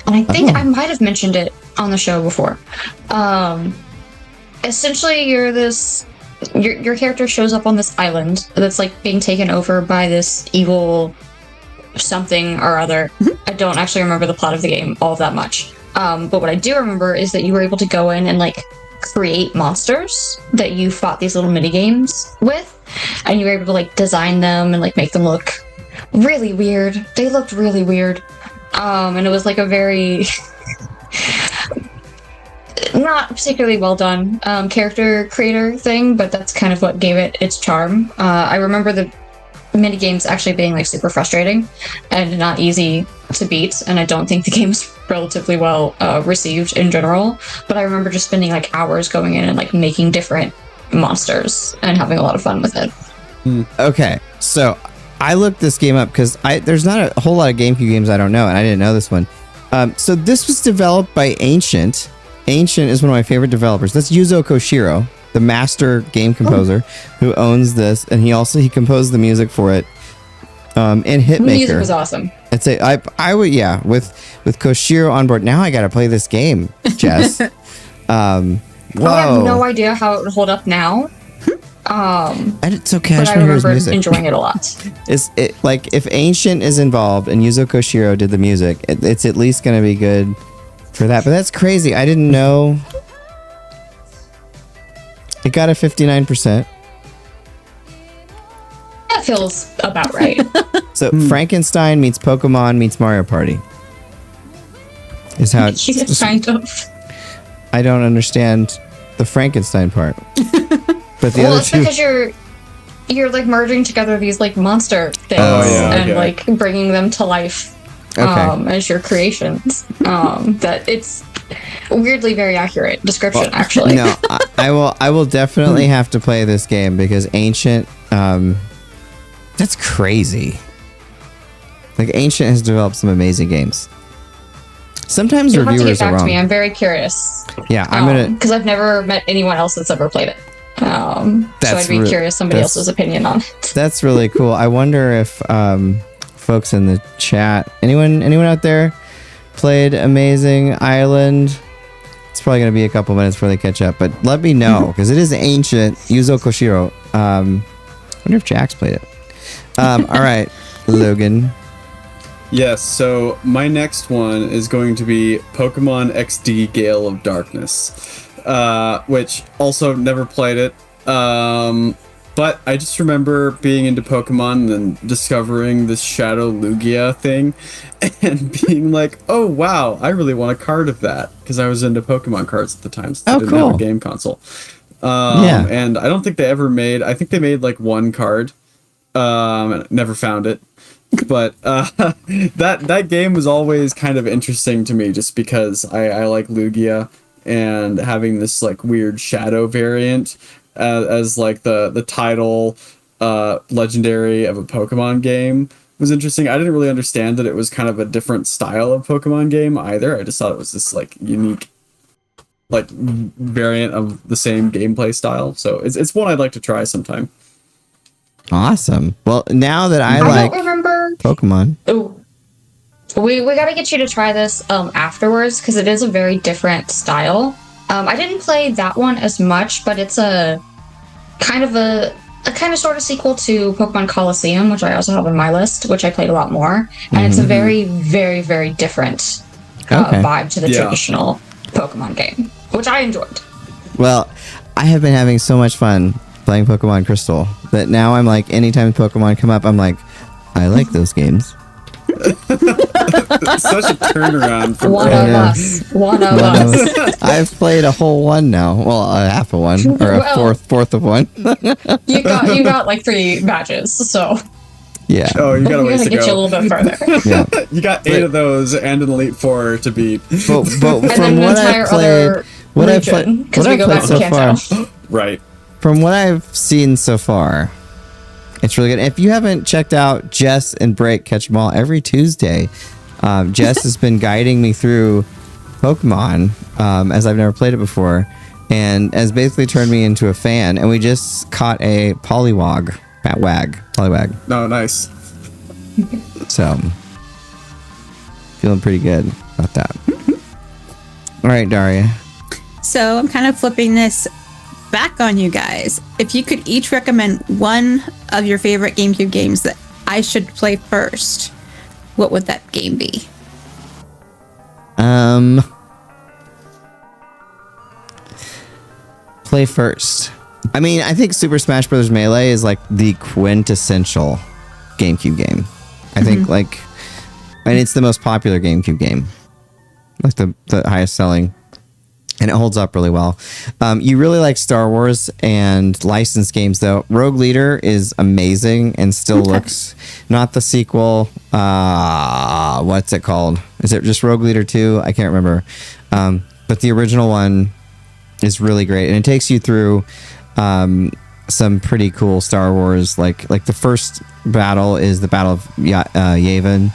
and I think I might have mentioned it on the show before. Essentially, your character shows up on this island that's like being taken over by this evil something or other. I don't actually remember the plot of the game all that much. But what I do remember is that you were able to go in and like create monsters that you fought these little mini games with, and you were able to like design them and like make them look really weird. They looked really weird. And it was like a very not particularly well done character creator thing, but that's kind of what gave it its charm. I remember the mini games actually being like super frustrating and not easy to beat, and I don't think the game's relatively well received in general, but I remember just spending like hours going in and like making different monsters and having a lot of fun with it. Okay, so I looked this game up because there's not a whole lot of GameCube games I don't know, and I didn't know this one. So this was developed by Ancient. Ancient is one of my favorite developers. That's Yuzo Koshiro, the master game composer who owns this, and he composed the music for it. And Hitmaker. The music was awesome. I would, yeah, with Koshiro on board. Now I gotta play this game, Jess. Whoa. I have no idea how it would hold up now. It's okay. But I remember enjoying it a lot. Like if Ancient is involved and Yuzo Koshiro did the music, it's at least gonna be good for that. But that's crazy. I didn't know. It got a 59%. That feels about right. So Frankenstein meets Pokemon meets Mario Party. Is how it's kind of. I don't understand the Frankenstein part. But the Well, other it's two, because you're like merging together these like monster things and okay. like bringing them to life as your creations. That it's weirdly very accurate description, actually. No, I will definitely have to play this game because Ancient, that's crazy. Like Ancient has developed some amazing games. Sometimes You'll have to get reviewers are back to wrong. me. I'm very curious. Yeah, I'm gonna. Because I've never met anyone else that's ever played it. So I'd be curious somebody else's opinion on it. That's really cool. I wonder if folks in the chat, anyone out there played Amazing Island. It's probably going to be a couple minutes before they catch up, but let me know, because it is ancient. Yuzo Koshiro. I wonder if Jax played it. All right, Logan. Yes, so my next one is going to be Pokemon XD Gale of Darkness, which also never played it. But I just remember being into Pokemon and then discovering this Shadow Lugia thing and being like, oh, wow, I really want a card of that, because I was into Pokemon cards at the time, so I didn't have a game console. And I don't think they ever made, I think they made like one card, never found it. But that game was always kind of interesting to me, just because I like Lugia, and having this like weird Shadow variant as like the title legendary of a Pokemon game was interesting. I didn't really understand that it was kind of a different style of Pokemon game either. I just thought it was this like unique like variant of the same gameplay style. So it's one I'd like to try sometime. Awesome. Well, now that I like don't remember Pokemon. Ooh. We got to get you to try this afterwards, because it is a very different style. I didn't play that one as much, but it's a kind of sort of sequel to Pokemon Colosseum, which I also have on my list, which I played a lot more. And it's a very, very, very different vibe to the traditional Pokemon game, which I enjoyed. Well, I have been having so much fun playing Pokemon Crystal that now I'm like, anytime Pokemon come up, I'm like, I like those games. Such a turnaround from One of us. I've played a whole one now. Well, half of one, or a fourth of one. you got like 3 matches, so yeah. Oh, you got a ways to go. Get you a little bit further. Yeah. You got 8 of those and an Elite Four to beat. But from what I've played, what I've played so far, right? From what I've seen so far, it's really good. If you haven't checked out Jess and Break Catch 'em All every Tuesday, Jess has been guiding me through Pokemon as I've never played it before, and has basically turned me into a fan. And we just caught a Poliwag. No, nice. So, feeling pretty good about that. All right, Daria. So I'm kind of flipping this back on you guys. If you could each recommend one of your favorite GameCube games that I should play first, what would that game be? Play first. I mean, I think Super Smash Bros. Melee is like the quintessential GameCube game. I think and it's the most popular GameCube game. Like the highest selling. And it holds up really well. You really like Star Wars and licensed games, though. Rogue Leader is amazing and still looks... Not the sequel. What's it called? Is it just Rogue Leader 2? I can't remember. But the original one is really great. And it takes you through some pretty cool Star Wars. Like the first battle is the Battle of Yavin.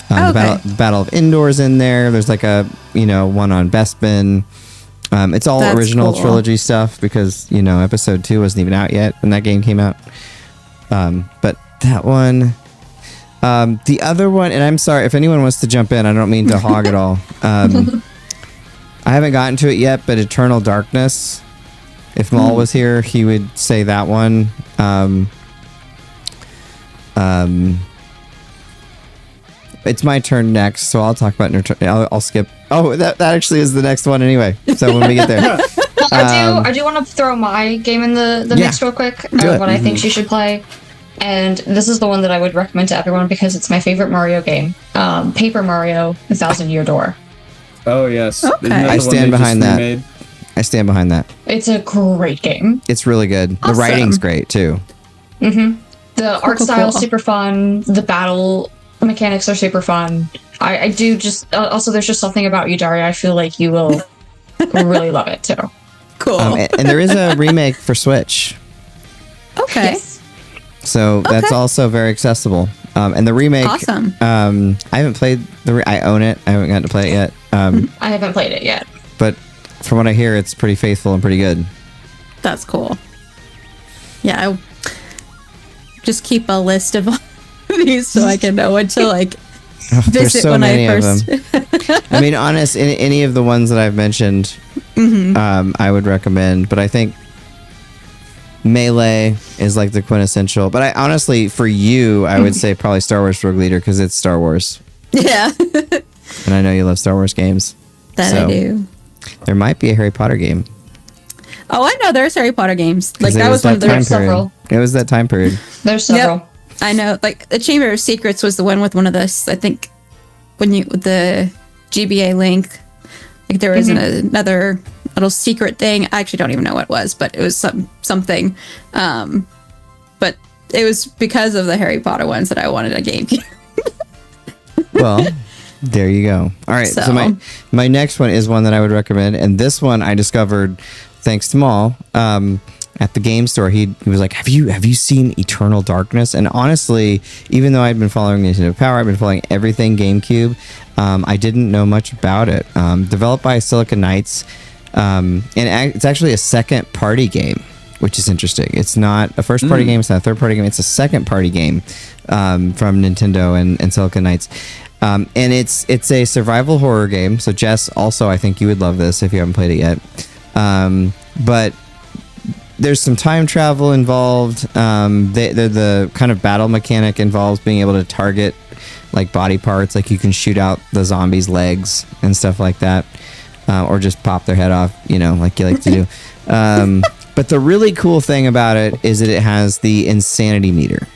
The Battle of Endor's in there. There's like a, one on Bespin. It's all original trilogy stuff because, episode 2 wasn't even out yet when that game came out. But that one, the other one, and I'm sorry if anyone wants to jump in, I don't mean to hog it all. I haven't gotten to it yet, but Eternal Darkness, if Maul was here, he would say that one. It's my turn next, so I'll talk about I'll skip. Oh, that actually is the next one anyway. So when we get there, I do want to throw my game in the mix real quick. What I think she should play, and this is the one that I would recommend to everyone because it's my favorite Mario game. Paper Mario: The Thousand Year Door. Oh yes, okay. I stand behind that. I stand behind that. It's a great game. It's really good. Awesome. The writing's great too. The art style is super fun. The battle mechanics are super fun. I do just also there's just something about you, Daria. I feel like you will really love it too. Cool. And there is a remake for Switch. Okay. Yes. So that's also very accessible. And the remake, awesome. I haven't played I own it. I haven't gotten to play it yet. I haven't played it yet. But from what I hear, it's pretty faithful and pretty good. That's cool. Yeah, I just keep a list of all these so I can know when to There's visit so when many I of first. them. I mean, honest, any of the ones that I've mentioned, I would recommend. But I think Melee is like the quintessential. But I honestly, for you, I would say probably Star Wars Rogue Leader because it's Star Wars. Yeah. And I know you love Star Wars games. That I do. There might be a Harry Potter game. Oh, I know. There's Harry Potter games. Like It that was one of the time several. period. It was that time period. There's several. Yep. I know. Like the Chamber of Secrets was the one with one of those. I think when you with the GBA link, like there was another little secret thing. I actually don't even know what it was, but it was something. But it was because of the Harry Potter ones that I wanted a GameCube. Well, there you go. All right. So my next one is one that I would recommend, and this one I discovered thanks to Maul at the game store. He was like, "Have you seen Eternal Darkness?" And honestly, even though I'd been following Nintendo Power, I've been following everything GameCube. I didn't know much about it. Developed by Silicon Knights, and it's actually a second-party game, which is interesting. It's not a first-party game. It's not a third-party game. It's a second-party game from Nintendo and Silicon Knights. And it's a survival horror game. So Jess, also, I think you would love this if you haven't played it yet. But there's some time travel involved. The kind of battle mechanic involves being able to target like body parts. Like you can shoot out the zombies' legs and stuff like that. Or just pop their head off, like you like to do. But the really cool thing about it is that it has the insanity meter.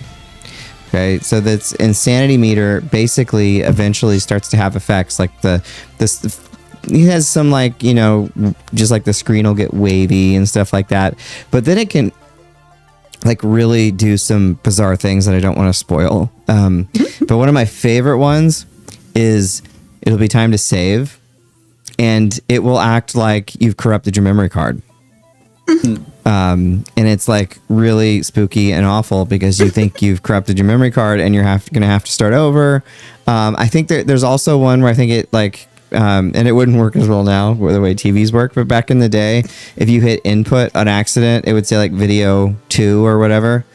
Okay, so that's insanity meter basically eventually starts to have effects like it has some like, just like the screen will get wavy and stuff like that. But then it can like really do some bizarre things that I don't want to spoil. But one of my favorite ones is it'll be time to save and it will act like you've corrupted your memory card. And it's like really spooky and awful because you think you've corrupted your memory card and you're going to have to start over. I think there's also one where I think it like, and it wouldn't work as well now where the way TVs work, but back in the day, if you hit input on accident, it would say like video 2 or whatever,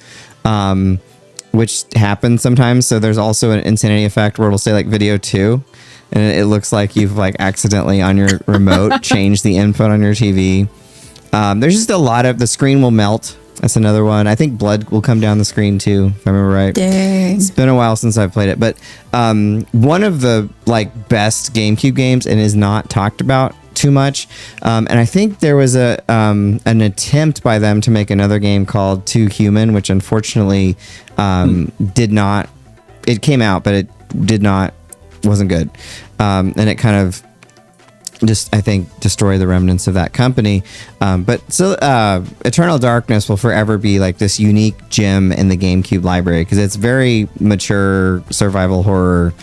which happens sometimes. So there's also an insanity effect where it'll say like video 2. And it looks like you've like accidentally on your remote changed the input on your TV. There's just a lot of the screen will melt. That's another one. I think blood will come down the screen too, if I remember right. Dang. It's been a while since I've played it, but one of the like best GameCube games and is not talked about too much. And I think there was an attempt by them to make another game called Too Human, which unfortunately did not. It came out, but it wasn't good, and it kind of just I think destroy the remnants of that company. But so Eternal Darkness will forever be like this unique gem in the GameCube library because it's very mature survival horror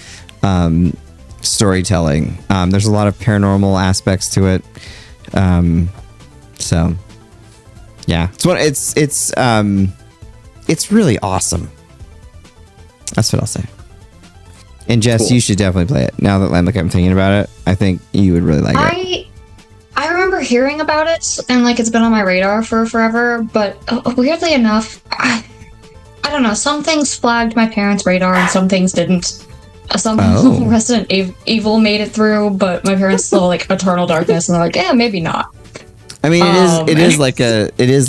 storytelling. There's a lot of paranormal aspects to it. So yeah, it's really awesome. That's what I'll say. And Jess, cool. You should definitely play it. Now that I'm thinking about it, I think you would really like it. I remember hearing about it, and like it's been on my radar for forever. But weirdly enough, I don't know. Some things flagged my parents' radar, and some things didn't. Resident Evil made it through, but my parents still like Eternal Darkness, and they're like, yeah, maybe not. I mean, it is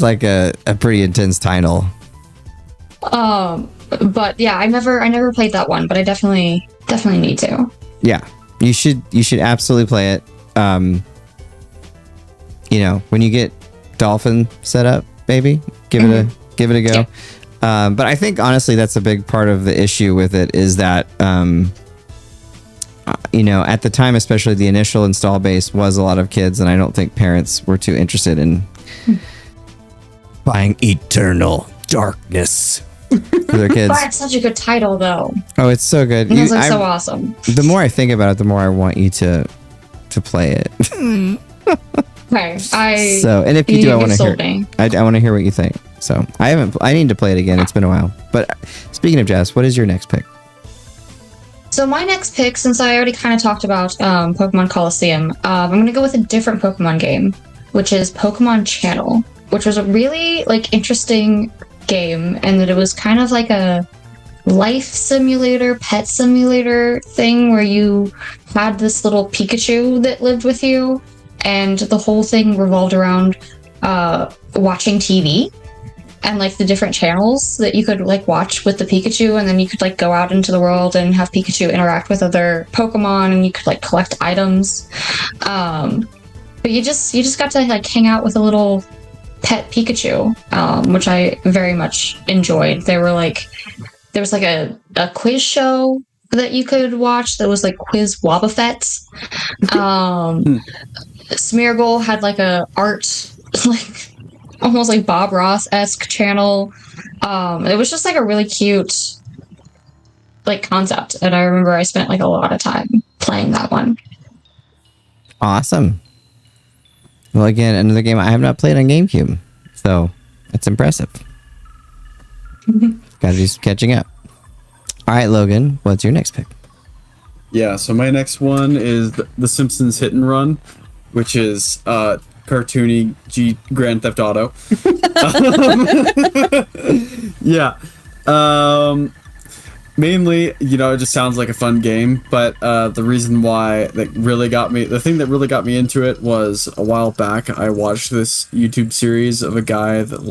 like a pretty intense title. But yeah, I never played that one, but I definitely need to. Yeah, you should absolutely play it. When you get Dolphin set up, baby, give it a go. Yeah. But I think honestly, that's a big part of the issue with it is that, at the time, especially the initial install base was a lot of kids, and I don't think parents were too interested in buying Eternal Darkness for their kids. But it's such a good title, though. Oh, it's so good. It looks so awesome. The more I think about it, the more I want you to play it. Okay, and if you do, I want to hear. I want to hear what you think. So I need to play it again. It's been a while. But speaking of Jess, what is your next pick? So my next pick, since I already kind of talked about Pokemon Colosseum, I'm going to go with a different Pokemon game, which is Pokemon Channel, which was a really interesting game, and that it was kind of like a life simulator, pet simulator thing where you had this little Pikachu that lived with you, and the whole thing revolved around watching TV and like the different channels that you could like watch with the Pikachu, and then you could like go out into the world and have Pikachu interact with other Pokemon, and you could like collect items. But you just got to like hang out with a little pet Pikachu, which I very much enjoyed. There was like a quiz show that you could watch that was like Quiz Wobbuffets. Smeargle had like a art, like almost like Bob Ross-esque channel. It was just like a really cute like concept, and I remember I spent like a lot of time playing that one. Awesome. Well, again, another game I have not played on GameCube, so that's impressive. Gotta do some catching up. All right, Logan, what's your next pick? Yeah, so my next one is the Simpsons Hit and Run, which is cartoony Grand Theft Auto. Yeah. Mainly, it just sounds like a fun game, but the reason why the thing that really got me into it was a while back I watched this YouTube series of a guy that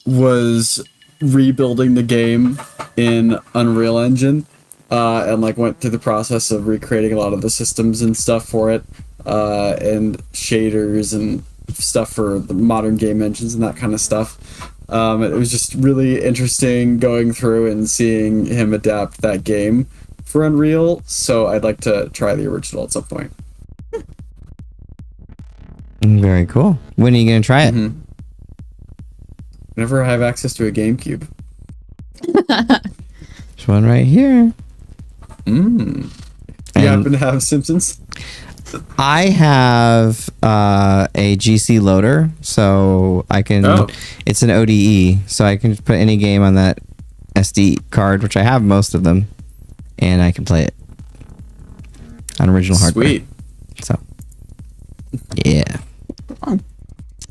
was rebuilding the game in Unreal Engine, and went through the process of recreating a lot of the systems and stuff for it, and shaders and stuff for the modern game engines and that kind of stuff. It was just really interesting going through and seeing him adapt that game for Unreal, so I'd like to try the original at some point. Very cool. When are you going to try it? Mm-hmm. Whenever I have access to a GameCube. There's one right here. Do you happen to have Simpsons? I have a GC loader, so I can. Oh. It's an ODE, so I can put any game on that SD card, which I have most of them, and I can play it on original hardware. Sweet. So, yeah. All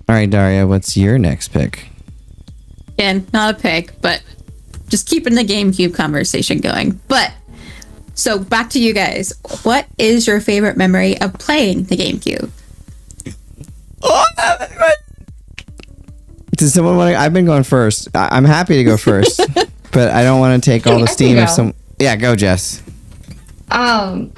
right, Daria, what's your next pick? Again, not a pick, but just keeping the GameCube conversation going. But so back to you guys. What is your favorite memory of playing the GameCube? Does someone want to? I've been going first. I'm happy to go first, but I don't want to take all the steam if some. Yeah, go, Jess.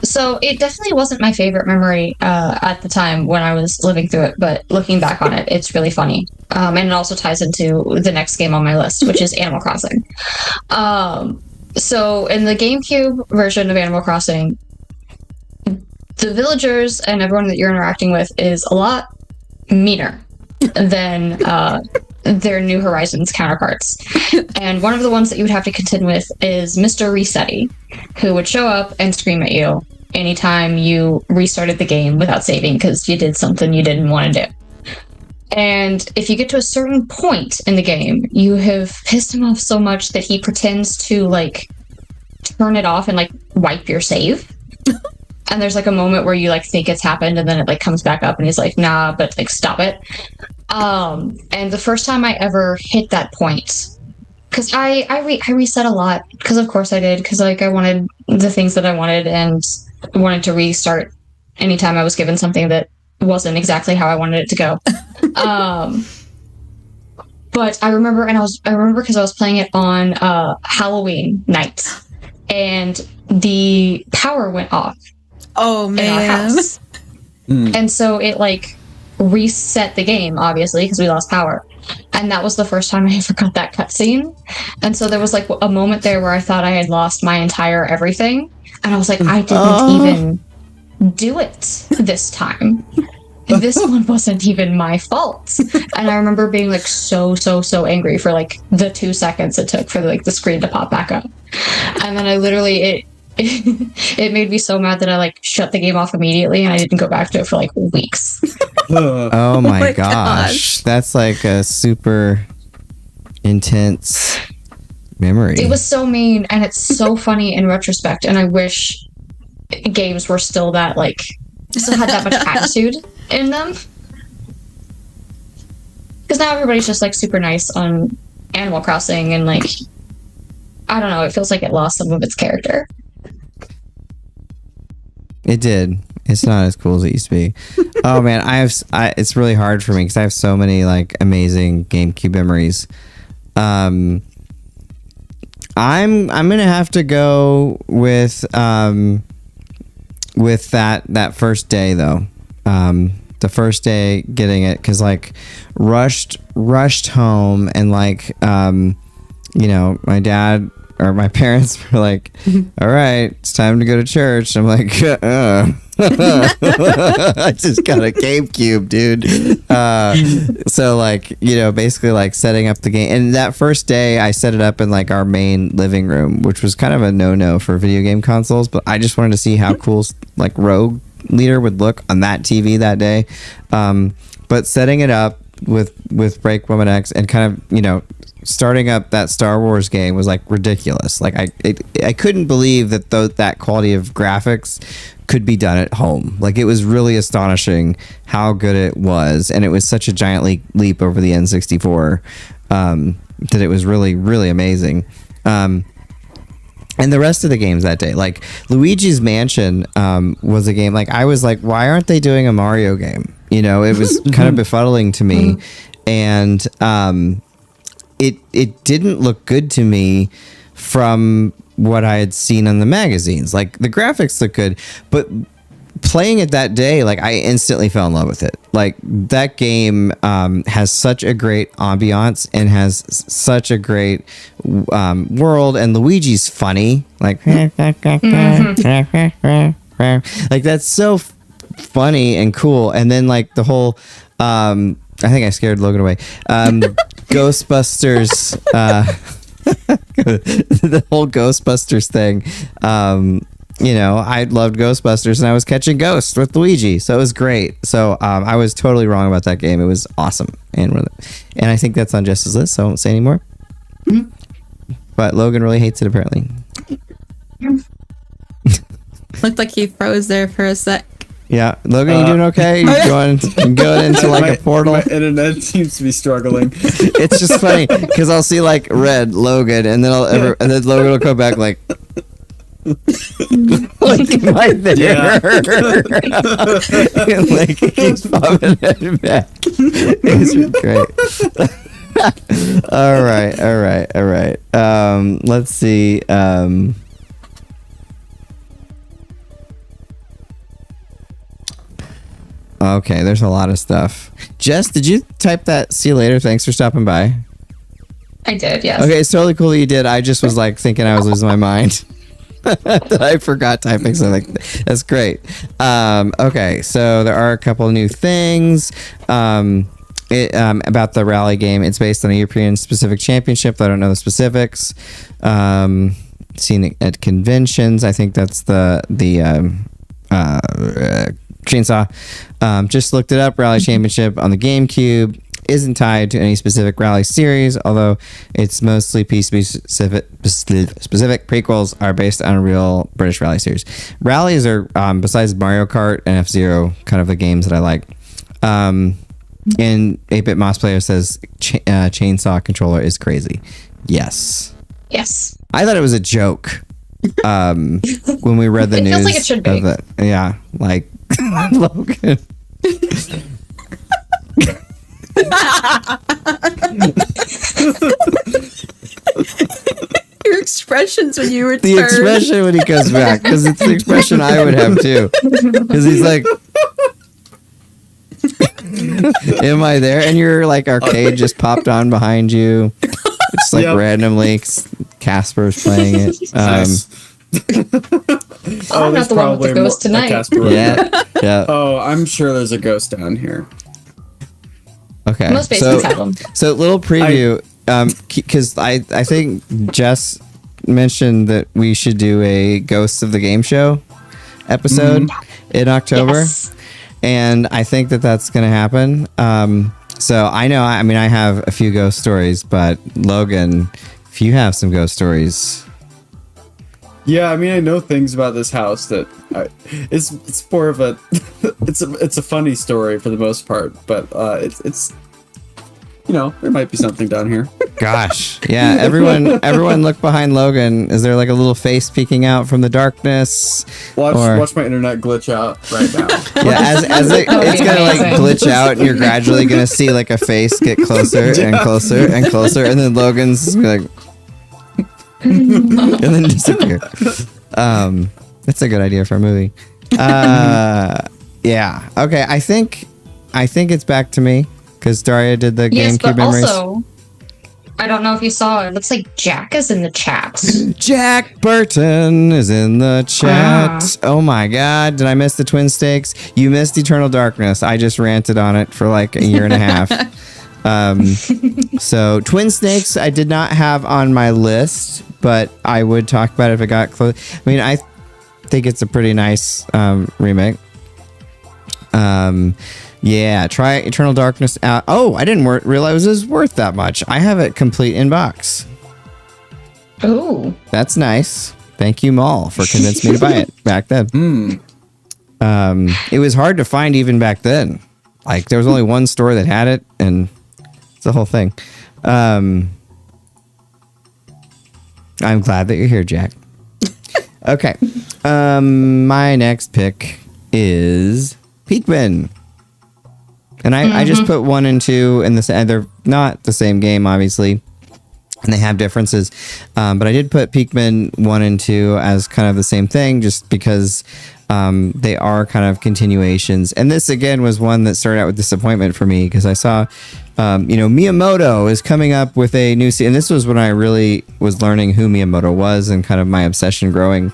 So it definitely wasn't my favorite memory at the time when I was living through it, but looking back on it, it's really funny. And it also ties into the next game on my list, which is Animal Crossing. So in the GameCube version of Animal Crossing, the villagers and everyone that you're interacting with is a lot meaner than their New Horizons counterparts. And one of the ones that you would have to contend with is Mr. Resetti, who would show up and scream at you anytime you restarted the game without saving because you did something you didn't want to do. And if you get to a certain point in the game, you have pissed him off so much that he pretends to turn it off and wipe your save. And there's a moment where you think it's happened, and then it comes back up and he's like, nah, but stop it. And the first time I ever hit that point, because I reset a lot, because of course I did, because I wanted the things that I wanted and wanted to restart anytime I was given something that wasn't exactly how I wanted it to go. But I remember because I was playing it on Halloween night, and the power went off. Oh man! In our house. And so it reset the game, obviously, because we lost power. And that was the first time I ever got that cutscene. And so there was a moment there where I thought I had lost my entire everything, and I was like, I didn't even do it this time. This one wasn't even my fault. And I remember being so angry for the 2 seconds it took for the screen to pop back up. And then I literally it made me so mad that I shut the game off immediately, and I didn't go back to it for weeks. Oh my gosh. That's a super intense memory. It was so mean, and it's so funny in retrospect, and I wish games were still that still had that much attitude in them. Because now everybody's just super nice on Animal Crossing, and I don't know, it feels like it lost some of its character. It did. It's not as cool as it used to be. Oh man, it's really hard for me because I have so many like amazing GameCube memories. I'm gonna have to go with that first day though. The first day getting it, because like rushed home, and like my dad or my parents were like, all right, it's time to go to church. I'm like, I just got a GameCube, dude. So like, basically like setting up the game. And that first day I set it up in like our main living room, which was kind of a no-no for video game consoles, but I just wanted to see how cool like Rogue Leader would look on that TV that day. But setting it up with BreakmanX and kind of, starting up that Star Wars game was like ridiculous. Like I couldn't believe that that quality of graphics could be done at home. Like it was really astonishing how good it was, and it was such a giant leap over the N64 that it was really, really amazing. And the rest of the games that day, like Luigi's Mansion was a game like I was like, why aren't they doing a Mario game? It was kind of befuddling to me, and it didn't look good to me from what I had seen on the magazines. Like the graphics look good, but playing it that day, like I instantly fell in love with it. Like that game has such a great ambiance and has such a great world, and Luigi's funny, like like that's so funny and cool. And then like the whole I think I scared Logan away. Ghostbusters, the whole Ghostbusters thing. I loved Ghostbusters, and I was catching ghosts with Luigi, so it was great. So I was totally wrong about that game. It was awesome, and I think that's on Jess's list, so I won't say anymore. Mm-hmm. But Logan really hates it, apparently. Looked like he froze there for a sec. Yeah, Logan, you doing okay? You going into like a portal? My internet seems to be struggling. It's just funny because I'll see like red Logan, and then and then Logan will come back like right there. Yeah. Like he keeps popping it back. It's great. All right. Let's see. Okay, there's a lot of stuff. Jess, did you type that? See you later. Thanks for stopping by. I did, yes. Okay, it's totally cool that you did. I just was like thinking I was losing my mind. That I forgot typing something. That's great. Okay, so there are a couple of new things about the rally game. It's based on a European specific championship. I don't know the specifics. Seen it at conventions. I think that's the chainsaw. Just looked it up. Rally Championship on the GameCube isn't tied to any specific rally series, although it's mostly PC specific. Prequels are based on a real British rally series. Rallies are besides Mario Kart and F-Zero, kind of the games that I like. And 8-Bit Moss Player says chainsaw controller is crazy. Yes. I thought it was a joke when we read the news. It feels like it should be. Yeah, like Logan. Your expressions when you return. The expression when he comes back, because it's the expression I would have too. Because he's like, am I there? And your like arcade just popped on behind you. It's like randomly Casper's playing it. I'm not the one with the ghost tonight. Yeah. Oh, I'm sure there's a ghost down here. Okay. Most basements have them. So little preview, because I think Jess mentioned that we should do a Ghosts of the Game Show episode in October. Yes. And I think that that's going to happen. So I know, I have a few ghost stories, but Logan, if you have some ghost stories. Yeah, I know things about this house that it's more of a it's a funny story for the most part, but it's there might be something down here. Gosh, yeah. Everyone, look behind Logan. Is there like a little face peeking out from the darkness? Watch my internet glitch out right now. Yeah, as it's gonna like glitch out, and you're gradually gonna see like a face get closer and closer and closer, and then Logan's gonna like, and then disappear. That's a good idea for a movie. Yeah. Okay. I think it's back to me because Daria did the GameCube memories. Also, I don't know if you saw it. Looks like Jack is in the chat. Jack Burton is in the chat. Oh my god, did I miss the Twin Stakes? You missed Eternal Darkness. I just ranted on it for like a year and a half. So Twin Snakes I did not have on my list, but I would talk about it if it got close. I mean, I think it's a pretty nice remake. Yeah, try Eternal Darkness out. Oh, I didn't realize it was worth that much. I have it complete in box. Oh, that's nice. Thank you, Mall, for convincing me to buy it back then. It was hard to find even back then. Like there was only one store that had it, and it's the whole thing. I'm glad that you're here, Jack. Okay, my next pick is Pikmin. And I just put 1 and 2 in this, and they're not the same game, obviously, and they have differences. But I did put Pikmin 1 and 2 as kind of the same thing, just because they are kind of continuations. And this, again, was one that started out with disappointment for me, because I saw, Miyamoto is coming up with a new and this was when I really was learning who Miyamoto was and kind of my obsession growing.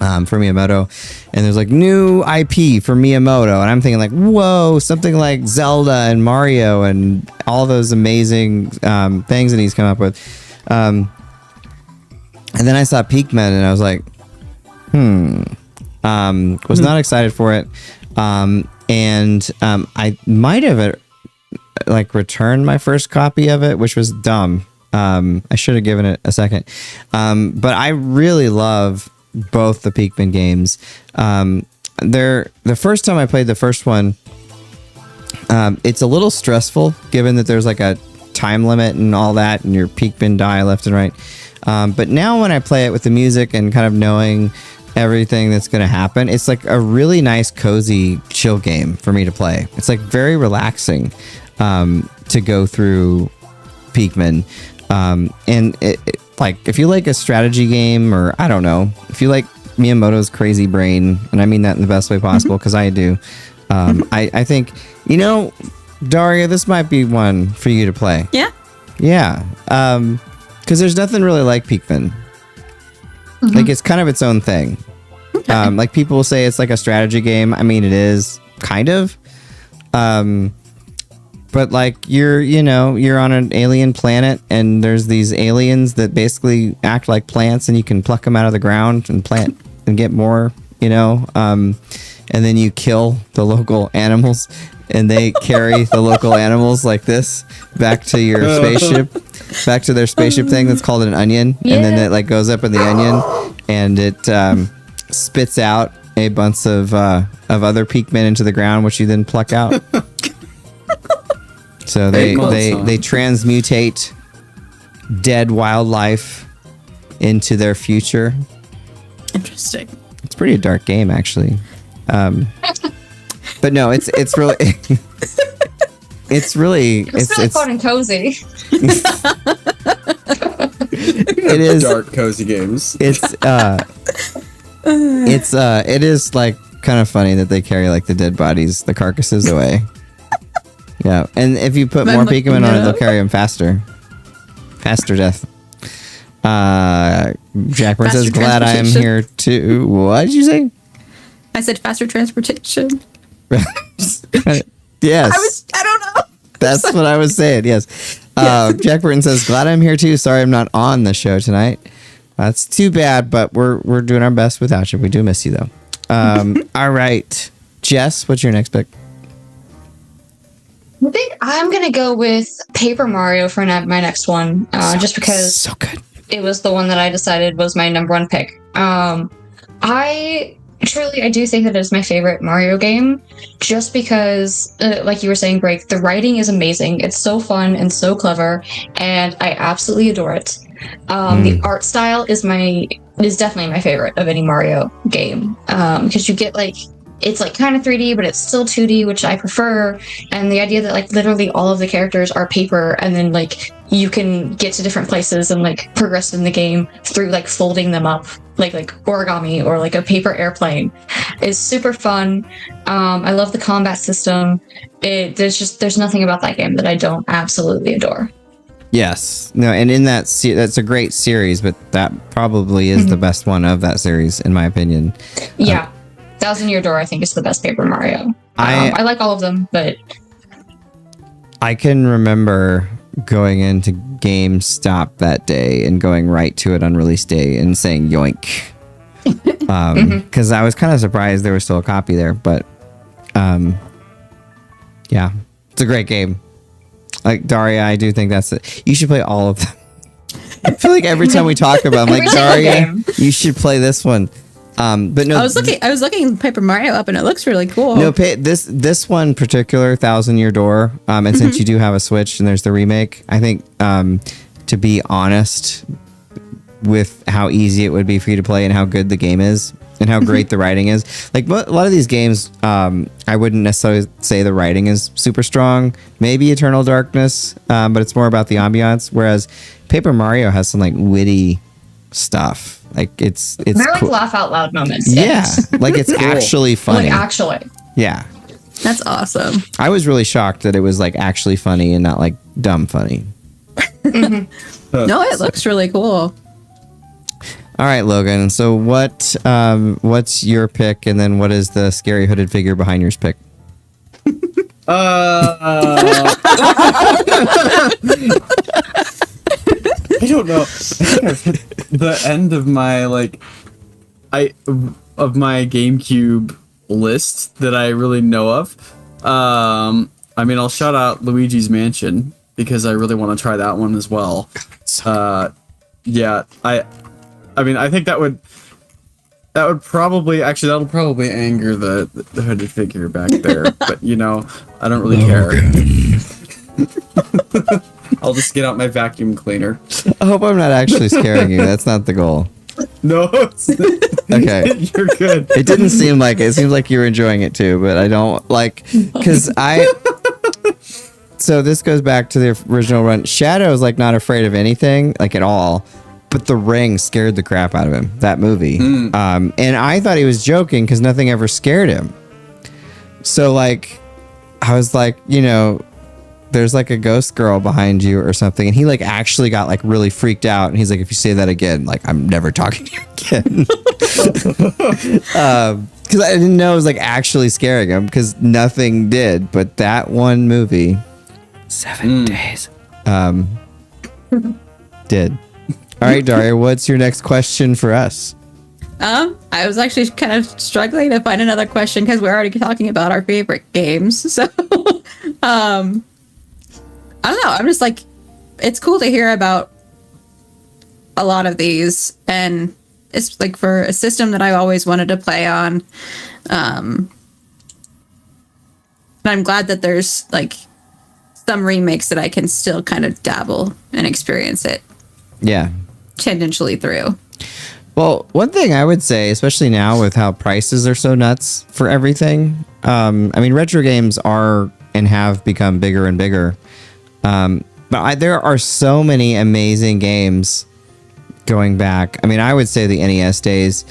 For Miyamoto, and there's like new IP for Miyamoto, and I'm thinking like, whoa, something like Zelda and Mario and all those amazing things that he's come up with. And then I saw Pikmin, and I was like, was not excited for it. And I might have like returned my first copy of it, which was dumb. I should have given it a second. But I really love both the Pikmin games. The first time I played the first one, it's a little stressful given that there's like a time limit and all that, and your Pikmin die left and right. But now when I play it with the music and kind of knowing everything that's going to happen, it's like a really nice, cozy, chill game for me to play. It's like very relaxing to go through Pikmin. And it like if you like a strategy game, or I don't know, if you like Miyamoto's crazy brain, and I mean that in the best way possible, because I do, I think, Daria, this might be one for you to play. Yeah, because there's nothing really like Pikmin. Like it's kind of its own thing. Like people will say it's like a strategy game. I mean, it is kind of. But like you're on an alien planet, and there's these aliens that basically act like plants, and you can pluck them out of the ground and plant and get more, and then you kill the local animals, and they carry the local animals like this back to your spaceship, back to their spaceship thing that's called an onion, and then it like goes up in the onion, and it spits out a bunch of other Pikmin into the ground, which you then pluck out. So they transmutate dead wildlife into their future. Interesting. It's pretty a dark game, actually. But no, it's really it's really fun and cozy. It is dark, cozy games. It is like kind of funny that they carry like the dead bodies, the carcasses away. Yeah, and if you put more Pikmin on it, they'll carry them faster. Faster death. Jackburn says, glad I am here too. What did you say? I said faster transportation. Yes. I don't know. That's what I was saying, yes. Jackburn says, glad I'm here too. Sorry I'm not on the show tonight. That's too bad, but we're doing our best without you. We do miss you, though. All right. Jess, what's your next pick? I think I'm going to go with Paper Mario for my next one, just because so good. It was the one that I decided was my number one pick. I Truly, I do think that it's my favorite Mario game, just because, like you were saying, Break, the writing is amazing. It's so fun and so clever, and I absolutely adore it. The art style is definitely my favorite of any Mario game, because you get like, it's like kind of 3D, but it's still 2D, which I prefer. And the idea that like literally all of the characters are paper, and then like you can get to different places and like progress in the game through like folding them up like origami or like a paper airplane is super fun. I love the combat system. There's nothing about that game that I don't absolutely adore. Yes. No, and in that's a great series, but that probably is the best one of that series, in my opinion. Yeah. Thousand Year Door, I think, is the best Paper Mario. I like all of them, but I can remember going into GameStop that day and going right to it on release day and saying yoink. Because I was kind of surprised there was still a copy there, but yeah, it's a great game. Like Daria, I do think that's it. You should play all of them. I feel like every time we talk about them, like Daria, you should play this one. But no, I was looking Paper Mario up, and it looks really cool. No, this one particular, Thousand Year Door, and since you do have a Switch and there's the remake, I think to be honest with how easy it would be for you to play and how good the game is and how great the writing is, like a lot of these games, I wouldn't necessarily say the writing is super strong. Maybe Eternal Darkness, but it's more about the ambiance. Whereas Paper Mario has some like witty stuff. Like it's they're like cool. Laugh out loud moments. Yeah, Yes. like it's actually funny. Like actually. Yeah. That's awesome. I was really shocked that it was like actually funny and not like dumb funny. No, it looks really cool. All right, Logan. So what's your pick, and then what is the scary hooded figure behind yours pick? I don't know. I think I've hit the end of my my GameCube list that I really know of. I mean, I'll shout out Luigi's Mansion because I really want to try that one as well. Yeah, I mean, I think that'll probably anger the hooded figure back there, but you know, I don't really care. I'll just get out my vacuum cleaner. I hope I'm not actually scaring you. That's not the goal. No, okay. You're good. It didn't seem like it. It seems like you were enjoying it too, but I don't like because So this goes back to the original run. Shadow is like not afraid of anything, like at all. But The Ring scared the crap out of him. That movie, and I thought he was joking because nothing ever scared him. So like, I was like, you know, there's like a ghost girl behind you or something, and he like actually got like really freaked out, and he's like, if you say that again, like I'm never talking to you again. Because I didn't know it was like actually scaring him because nothing did, but that one movie, 7 days, did. All right, Daria, what's your next question for us? I was actually kind of struggling to find another question because we're already talking about our favorite games. So, I don't know. I'm just like, it's cool to hear about a lot of these, and it's like for a system that I always wanted to play on. And I'm glad that there's like some remakes that I can still kind of dabble and experience it. Yeah. Tangentially through. Well, one thing I would say, especially now with how prices are so nuts for everything, I mean, retro games are and have become bigger and bigger. But there are so many amazing games going back. I mean, I would say the NES days,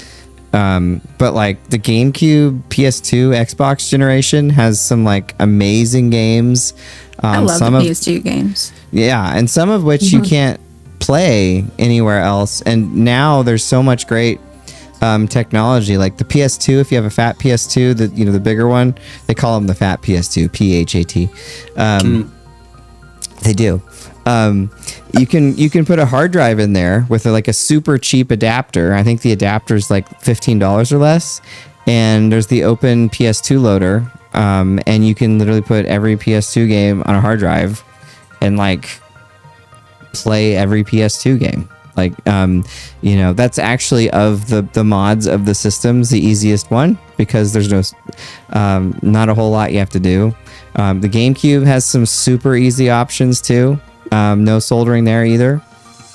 but like the GameCube, PS2, Xbox generation has some like amazing games. I love the PS2 games. Yeah, and some of which you can't play anywhere else. And now there's so much great technology, like the PS2. If you have a fat PS2, the bigger one, they call them the fat PS2, PHAT. They do. You can put a hard drive in there with like a super cheap adapter. I think the adapter is like $15 or less. And there's the open PS2 loader. And you can literally put every PS2 game on a hard drive and like play every PS2 game. Like, that's actually of the mods of the systems, the easiest one, because there's not a whole lot you have to do. The GameCube has some super easy options too. No soldering there either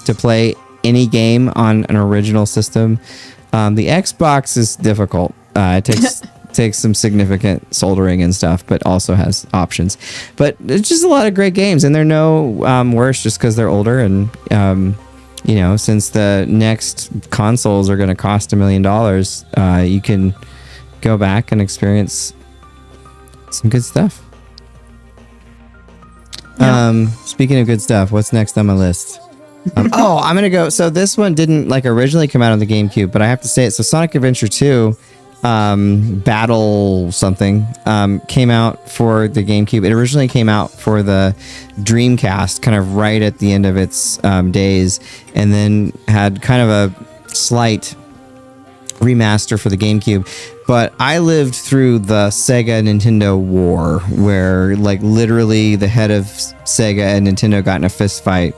to play any game on an original system. The Xbox is difficult. It takes some significant soldering and stuff, but also has options. But it's just a lot of great games, and they're no worse just because they're older. And since the next consoles are going to cost $1 million, you can go back and experience some good stuff. Yeah. Speaking of good stuff, what's next on my list? I'm gonna go. So this one didn't originally come out on the GameCube, but I have to say it. So Sonic Adventure 2, Battle something, came out for the GameCube. It originally came out for the Dreamcast, kind of right at the end of its days, and then had kind of a slight remaster for the GameCube. But I lived through the Sega Nintendo war, where literally the head of Sega and Nintendo got in a fist fight,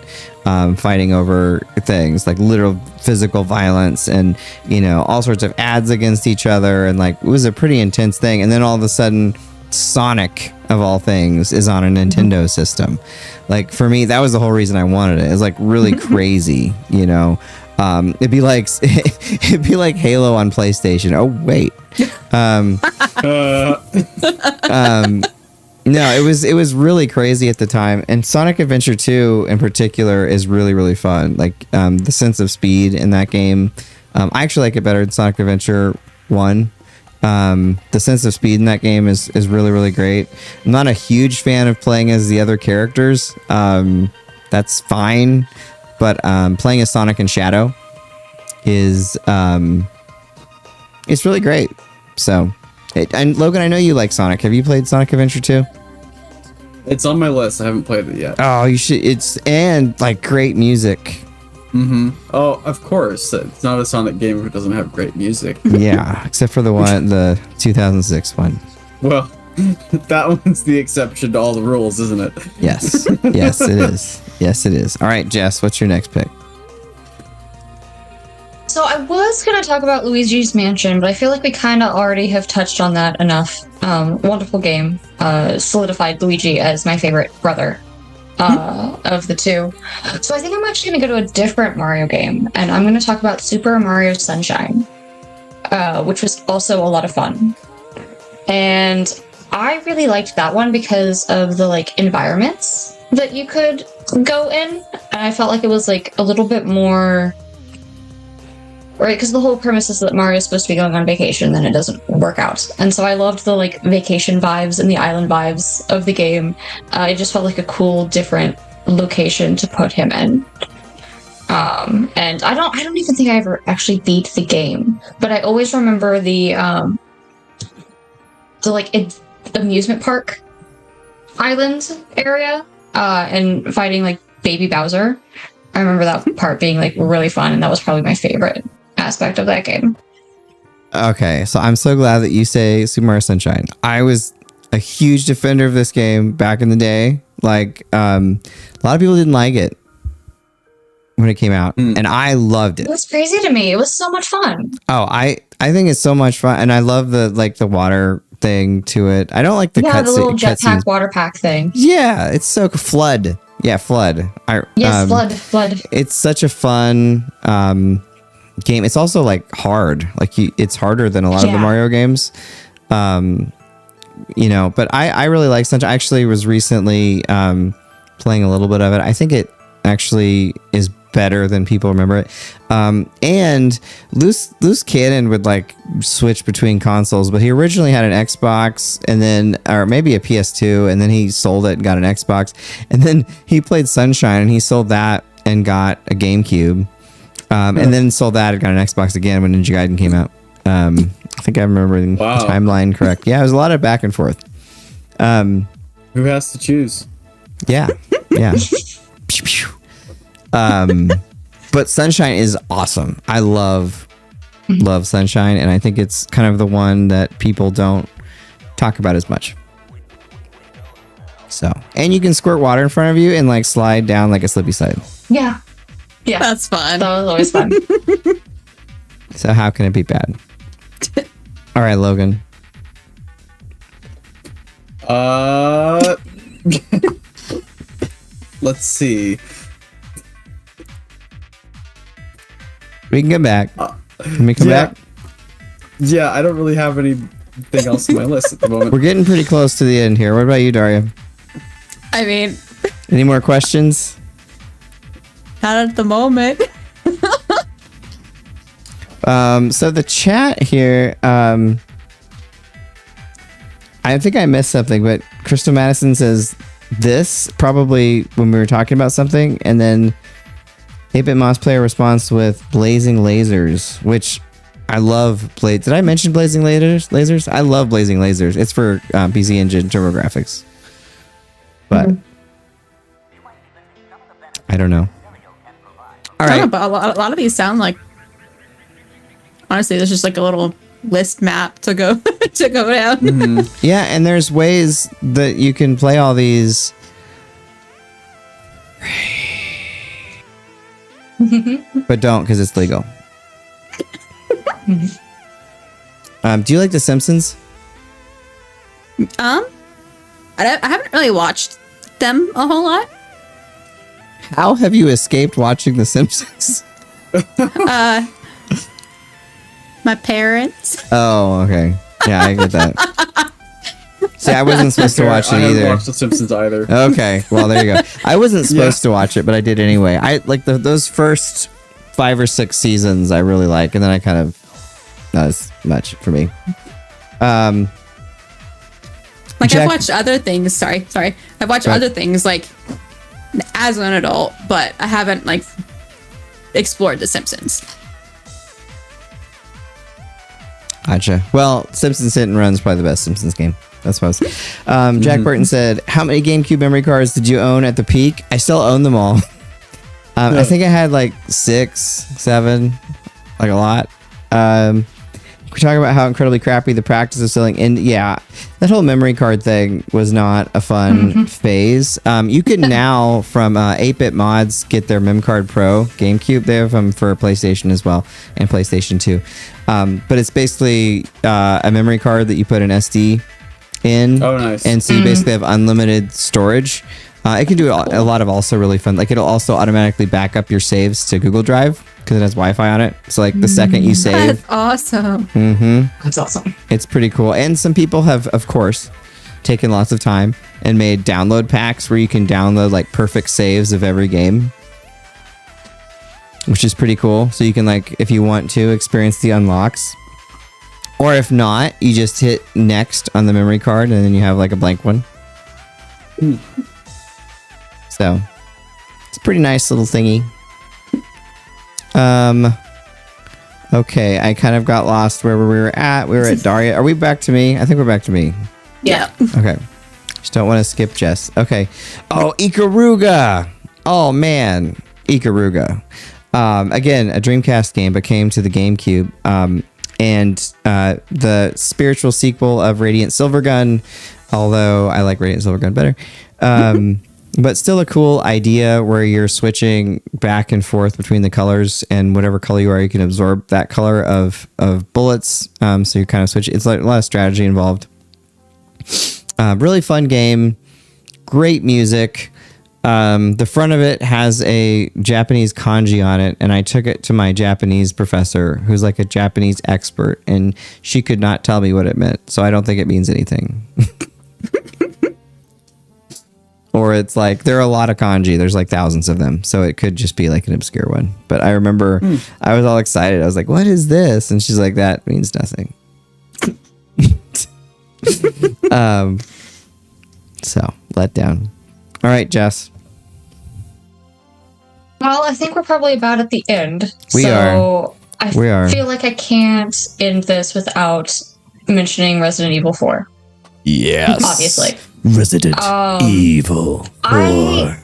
fighting over things like literal physical violence and all sorts of ads against each other, and it was a pretty intense thing. And then all of a sudden, Sonic of all things is on a Nintendo system. For me, that was the whole reason I wanted it. It's really crazy, it'd be like Halo on PlayStation. Oh wait. No, it was really crazy at the time. And Sonic Adventure 2 in particular is really, really fun. The sense of speed in that game. I actually like it better than Sonic Adventure 1. The sense of speed in that game is really, really great. I'm not a huge fan of playing as the other characters. That's fine. But playing as Sonic and Shadow is it's really great. So, and Logan, I know you like Sonic. Have you played Sonic Adventure 2? It's on my list. I haven't played it yet. Oh, you should. And great music. Mm-hmm. Oh, of course. It's not a Sonic game if it doesn't have great music. Yeah, except for the 2006 one. Well, that one's the exception to all the rules, isn't it? Yes. Yes, it is. Yes, it is. All right, Jess, what's your next pick? So I was going to talk about Luigi's Mansion, but I feel like we kind of already have touched on that enough. Wonderful game. Solidified Luigi as my favorite brother of the two. So I think I'm actually going to go to a different Mario game, and I'm going to talk about Super Mario Sunshine, which was also a lot of fun. And I really liked that one because of the environments that you could go in, and I felt like it was a little bit more... Right, because the whole premise is that Mario's supposed to be going on vacation, then it doesn't work out. And so I loved the vacation vibes and the island vibes of the game. It just felt like a cool, different location to put him in. And I don't even think I ever actually beat the game, but I always remember the amusement park island area and fighting Baby Bowser. I remember that part being really fun, and that was probably my favorite aspect of that game. Okay, so I'm so glad that you say Super Mario Sunshine. I was a huge defender of this game back in the day. A lot of people didn't like it when it came out, and I loved it. It was crazy to me. It was so much fun. Oh, I think it's so much fun, and I love the water thing to it. I don't like the the little jetpack water pack thing. Yeah, it's so Flood. Yeah, Flood. Flood. It's such a fun game. It's also hard. It's harder than a lot of the Mario games. But I really like Sunshine. I actually was recently playing a little bit of it. I think it actually is better than people remember it. And Loose Cannon would switch between consoles, but he originally had an Xbox and then, or maybe a PS2, and then he sold it and got an Xbox, and then he played Sunshine and he sold that and got a GameCube, and then sold that and got an Xbox again when Ninja Gaiden came out. I think I'm remembering the timeline correct. Yeah, it was a lot of back and forth. Who has to choose? Yeah. But Sunshine is awesome. I love Sunshine, and I think it's kind of the one that people don't talk about as much. So, and you can squirt water in front of you and slide down like a slippy slide. Yeah. Yeah, that's fun. That was always fun. So how can it be bad? All right, Logan. Let's see. We can come back. Can we come back? Yeah, I don't really have anything else on my list at the moment. We're getting pretty close to the end here. What about you, Daria? I mean, Any more questions? not at the moment. So the chat here, I think I missed something, but Crystal Madison says this probably when we were talking about something, and then 8-Bit Moss player response with Blazing Lasers, which I love. Did I mention Blazing Lasers? I love Blazing Lasers. It's for PC Engine TurboGrafx. But I don't know. All right. But a lot of these sound like, honestly, there's just like a little list map to go to go down. Mm-hmm. Yeah, and there's ways that you can play all these. But don't, because it's legal. Do you like The Simpsons? I haven't really watched them a whole lot. How have you escaped watching The Simpsons? My parents. Oh, okay. Yeah, I get that. See, I wasn't supposed to watch it I haven't either. watched The Simpsons either. Okay, well there you go. I wasn't supposed to watch it, but I did anyway. I like those first 5 or 6 seasons. I really like, and then I kind of not as much for me. Like Jack- I've watched other things. Sorry. I've watched other things like as an adult, but I haven't like explored The Simpsons. Gotcha. Well, Simpsons Hit and Run is probably the best Simpsons game. That's what I was. Jack Burton said, "How many GameCube memory cards did you own at the peak?" I still own them all. I think I had like 6, 7, like a lot. We talk about how incredibly crappy the practice of selling, and yeah, that whole memory card thing was not a fun phase. You can now from 8-Bit Mods get their Mem Card Pro GameCube. They have them for PlayStation as well and PlayStation 2. But it's basically a memory card that you put an SD in. Oh, nice. And so you basically have unlimited storage. It can do a lot of also really fun. Like it'll also automatically back up your saves to Google Drive because it has Wi-Fi on it. So like the second you save, That's awesome. That's awesome. it's pretty cool. And some people have, of course, taken lots of time and made download packs where you can download like perfect saves of every game, which is pretty cool. So you can like, if you want to, experience the unlocks. Or if not, you just hit next on the memory card and then you have like a blank one. So it's a pretty nice little thingy. Okay, I kind of got lost where we were at. We were at Daria. Are we back to me? I think we're back to me. Yeah. Okay. Just don't want to skip Jess. Okay. Oh, Ikaruga. Oh man, Ikaruga. Again, a Dreamcast game, but came to the GameCube. And the spiritual sequel of Radiant Silvergun, although I like Radiant Silvergun better. But still a cool idea where you're switching back and forth between the colors, and whatever color you are, you can absorb that color of bullets. So you kind of switch. It's like a lot of strategy involved. Really fun game. Great music. The front of it has a Japanese kanji on it, and I took it to my Japanese professor, who's like a Japanese expert, and she could not tell me what it meant. So I don't think it means anything. Or it's like, there are a lot of kanji. There's like thousands of them. So it could just be like an obscure one. But I remember I was all excited. I was like, what is this? And she's like, that means nothing. So let down. All right, Jess. Well, I think we're probably about at the end. We are. I We are. feel like I can't end this without mentioning Resident Evil 4. Yes. Obviously. Resident Evil 4.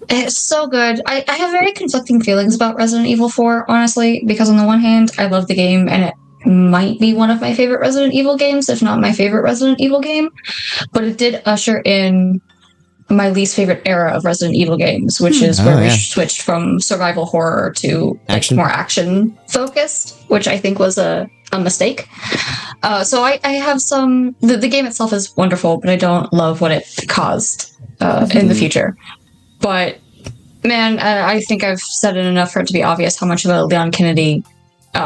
It's so good. I have very conflicting feelings about Resident Evil 4, honestly, because on the one hand, I love the game and it might be one of my favorite Resident Evil games, if not my favorite Resident Evil game. But it did usher in my least favorite era of Resident Evil games, which is where we switched from survival horror to more action focused, which I think was a mistake. So I have some. The game itself is wonderful, but I don't love what it caused in the future. But man, I think I've said it enough for it to be obvious how much of a Leon Kennedy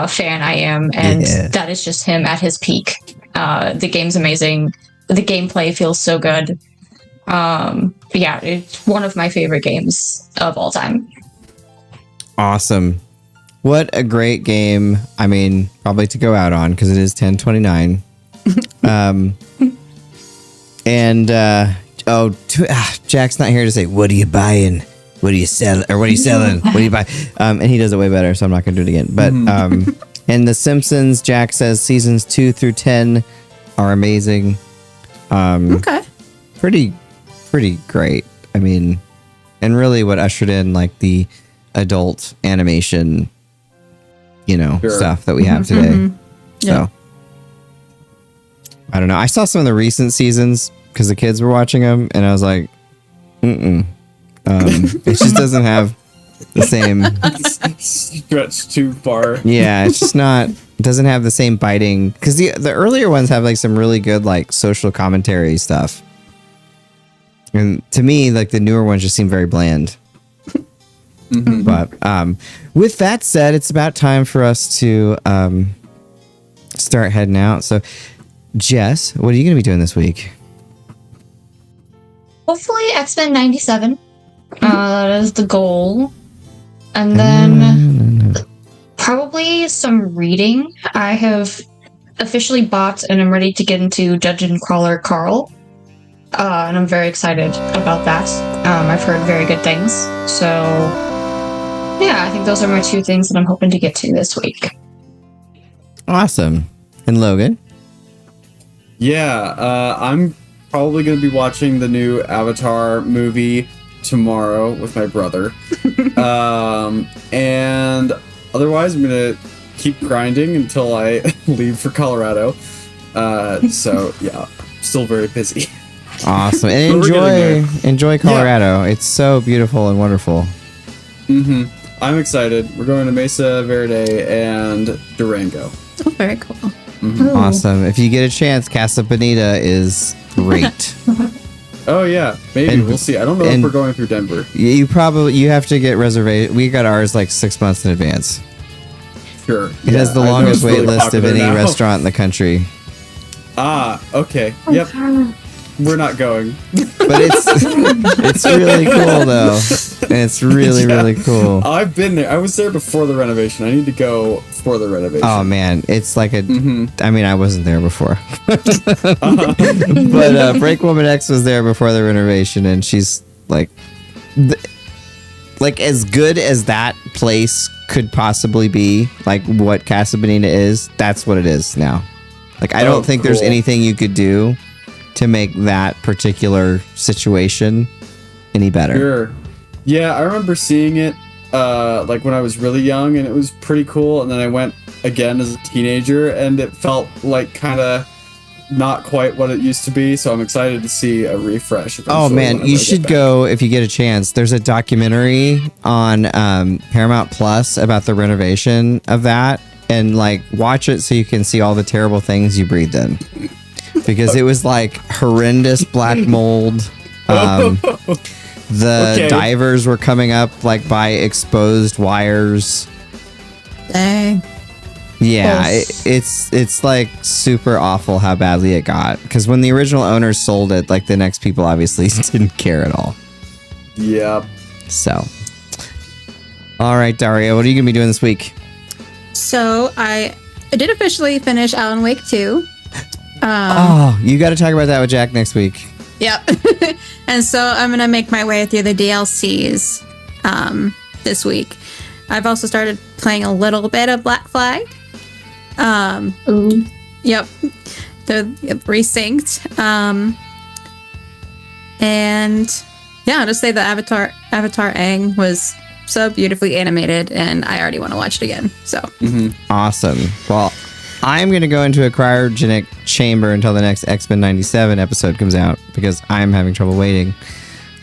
fan I am, and that is just him at his peak. The game's amazing. The gameplay feels so good. Yeah, it's one of my favorite games of all time. Awesome. What a great game. I mean, probably to go out on because it is 10/29. Jack's not here to say, what are you buying? What are you selling? Or what are you selling? What do you buy? And he does it way better, so I'm not going to do it again. But in The Simpsons, Jack says seasons 2 through 10 are amazing. Okay. Pretty great. I mean, and really what ushered in like the adult animation, stuff that we have today. So I don't know. I saw some of the recent seasons because the kids were watching them, and I was like, it just doesn't have the same stretch too far. Yeah, it's just not. It doesn't have the same biting because the earlier ones have like some really good like social commentary stuff. And to me, like the newer ones just seem very bland. But with that said, it's about time for us to start heading out. So, Jess, what are you going to be doing this week? Hopefully X-Men 97. That is the goal. And then probably some reading. I have officially bought and I'm ready to get into Dungeon Crawler Carl. And I'm very excited about that. I've heard very good things. So, yeah, I think those are my two things that I'm hoping to get to this week. Awesome. And Logan? Yeah, I'm probably going to be watching the new Avatar movie tomorrow with my brother. And otherwise, I'm going to keep grinding until I leave for Colorado. So, yeah, still very busy. Awesome. And enjoy Colorado. Yeah. It's so beautiful and wonderful. I'm excited. We're going to Mesa Verde and Durango. Oh, very cool. Awesome. If you get a chance, Casa Bonita is great. Oh yeah, maybe we'll see. I don't know if we're going through Denver. You have to get reservation. We got ours like 6 months in advance. Sure. It has the longest wait list of any restaurant in the country. Ah, okay. Yep. We're not going. But it's really cool though. It's really cool. I've been there. I was there before the renovation. I need to go for the renovation. Oh man, it's like I mean, I wasn't there before. But BreakmanX was there before the renovation, and she's like as good as that place could possibly be, like what Casa Bonita is, that's what it is now. Like I don't think there's anything you could do to make that particular situation any better. Sure. Yeah, I remember seeing it like when I was really young, and it was pretty cool. And then I went again as a teenager, and it felt like kind of not quite what it used to be. So I'm excited to see a refresh. Oh man, you should go if you get a chance. There's a documentary on Paramount Plus about the renovation of that, and like watch it so you can see all the terrible things you breathed in. Because it was like horrendous black mold. The divers were coming up like by exposed wires. Dang. Yeah, it's like super awful how badly it got. Because when the original owners sold it, like the next people obviously didn't care at all. Yep. So, all right, Daria, what are you gonna be doing this week? So I did officially finish Alan Wake 2. You got to talk about that with Jack next week. Yep. And so I'm going to make my way through the DLCs this week. I've also started playing a little bit of Black Flag. Yep. They're resynced. And yeah, I'll just say the Avatar Aang was so beautifully animated, and I already want to watch it again. So Awesome. Well, I'm going to go into a cryogenic chamber until the next X-Men 97 episode comes out because I'm having trouble waiting.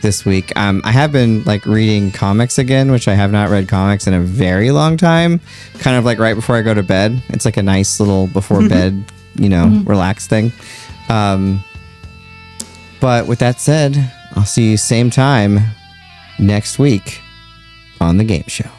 this week. I have been like reading comics again, which I have not read comics in a very long time. Kind of like right before I go to bed. It's like a nice little before bed, relax thing. But with that said, I'll see you same time next week on the game show.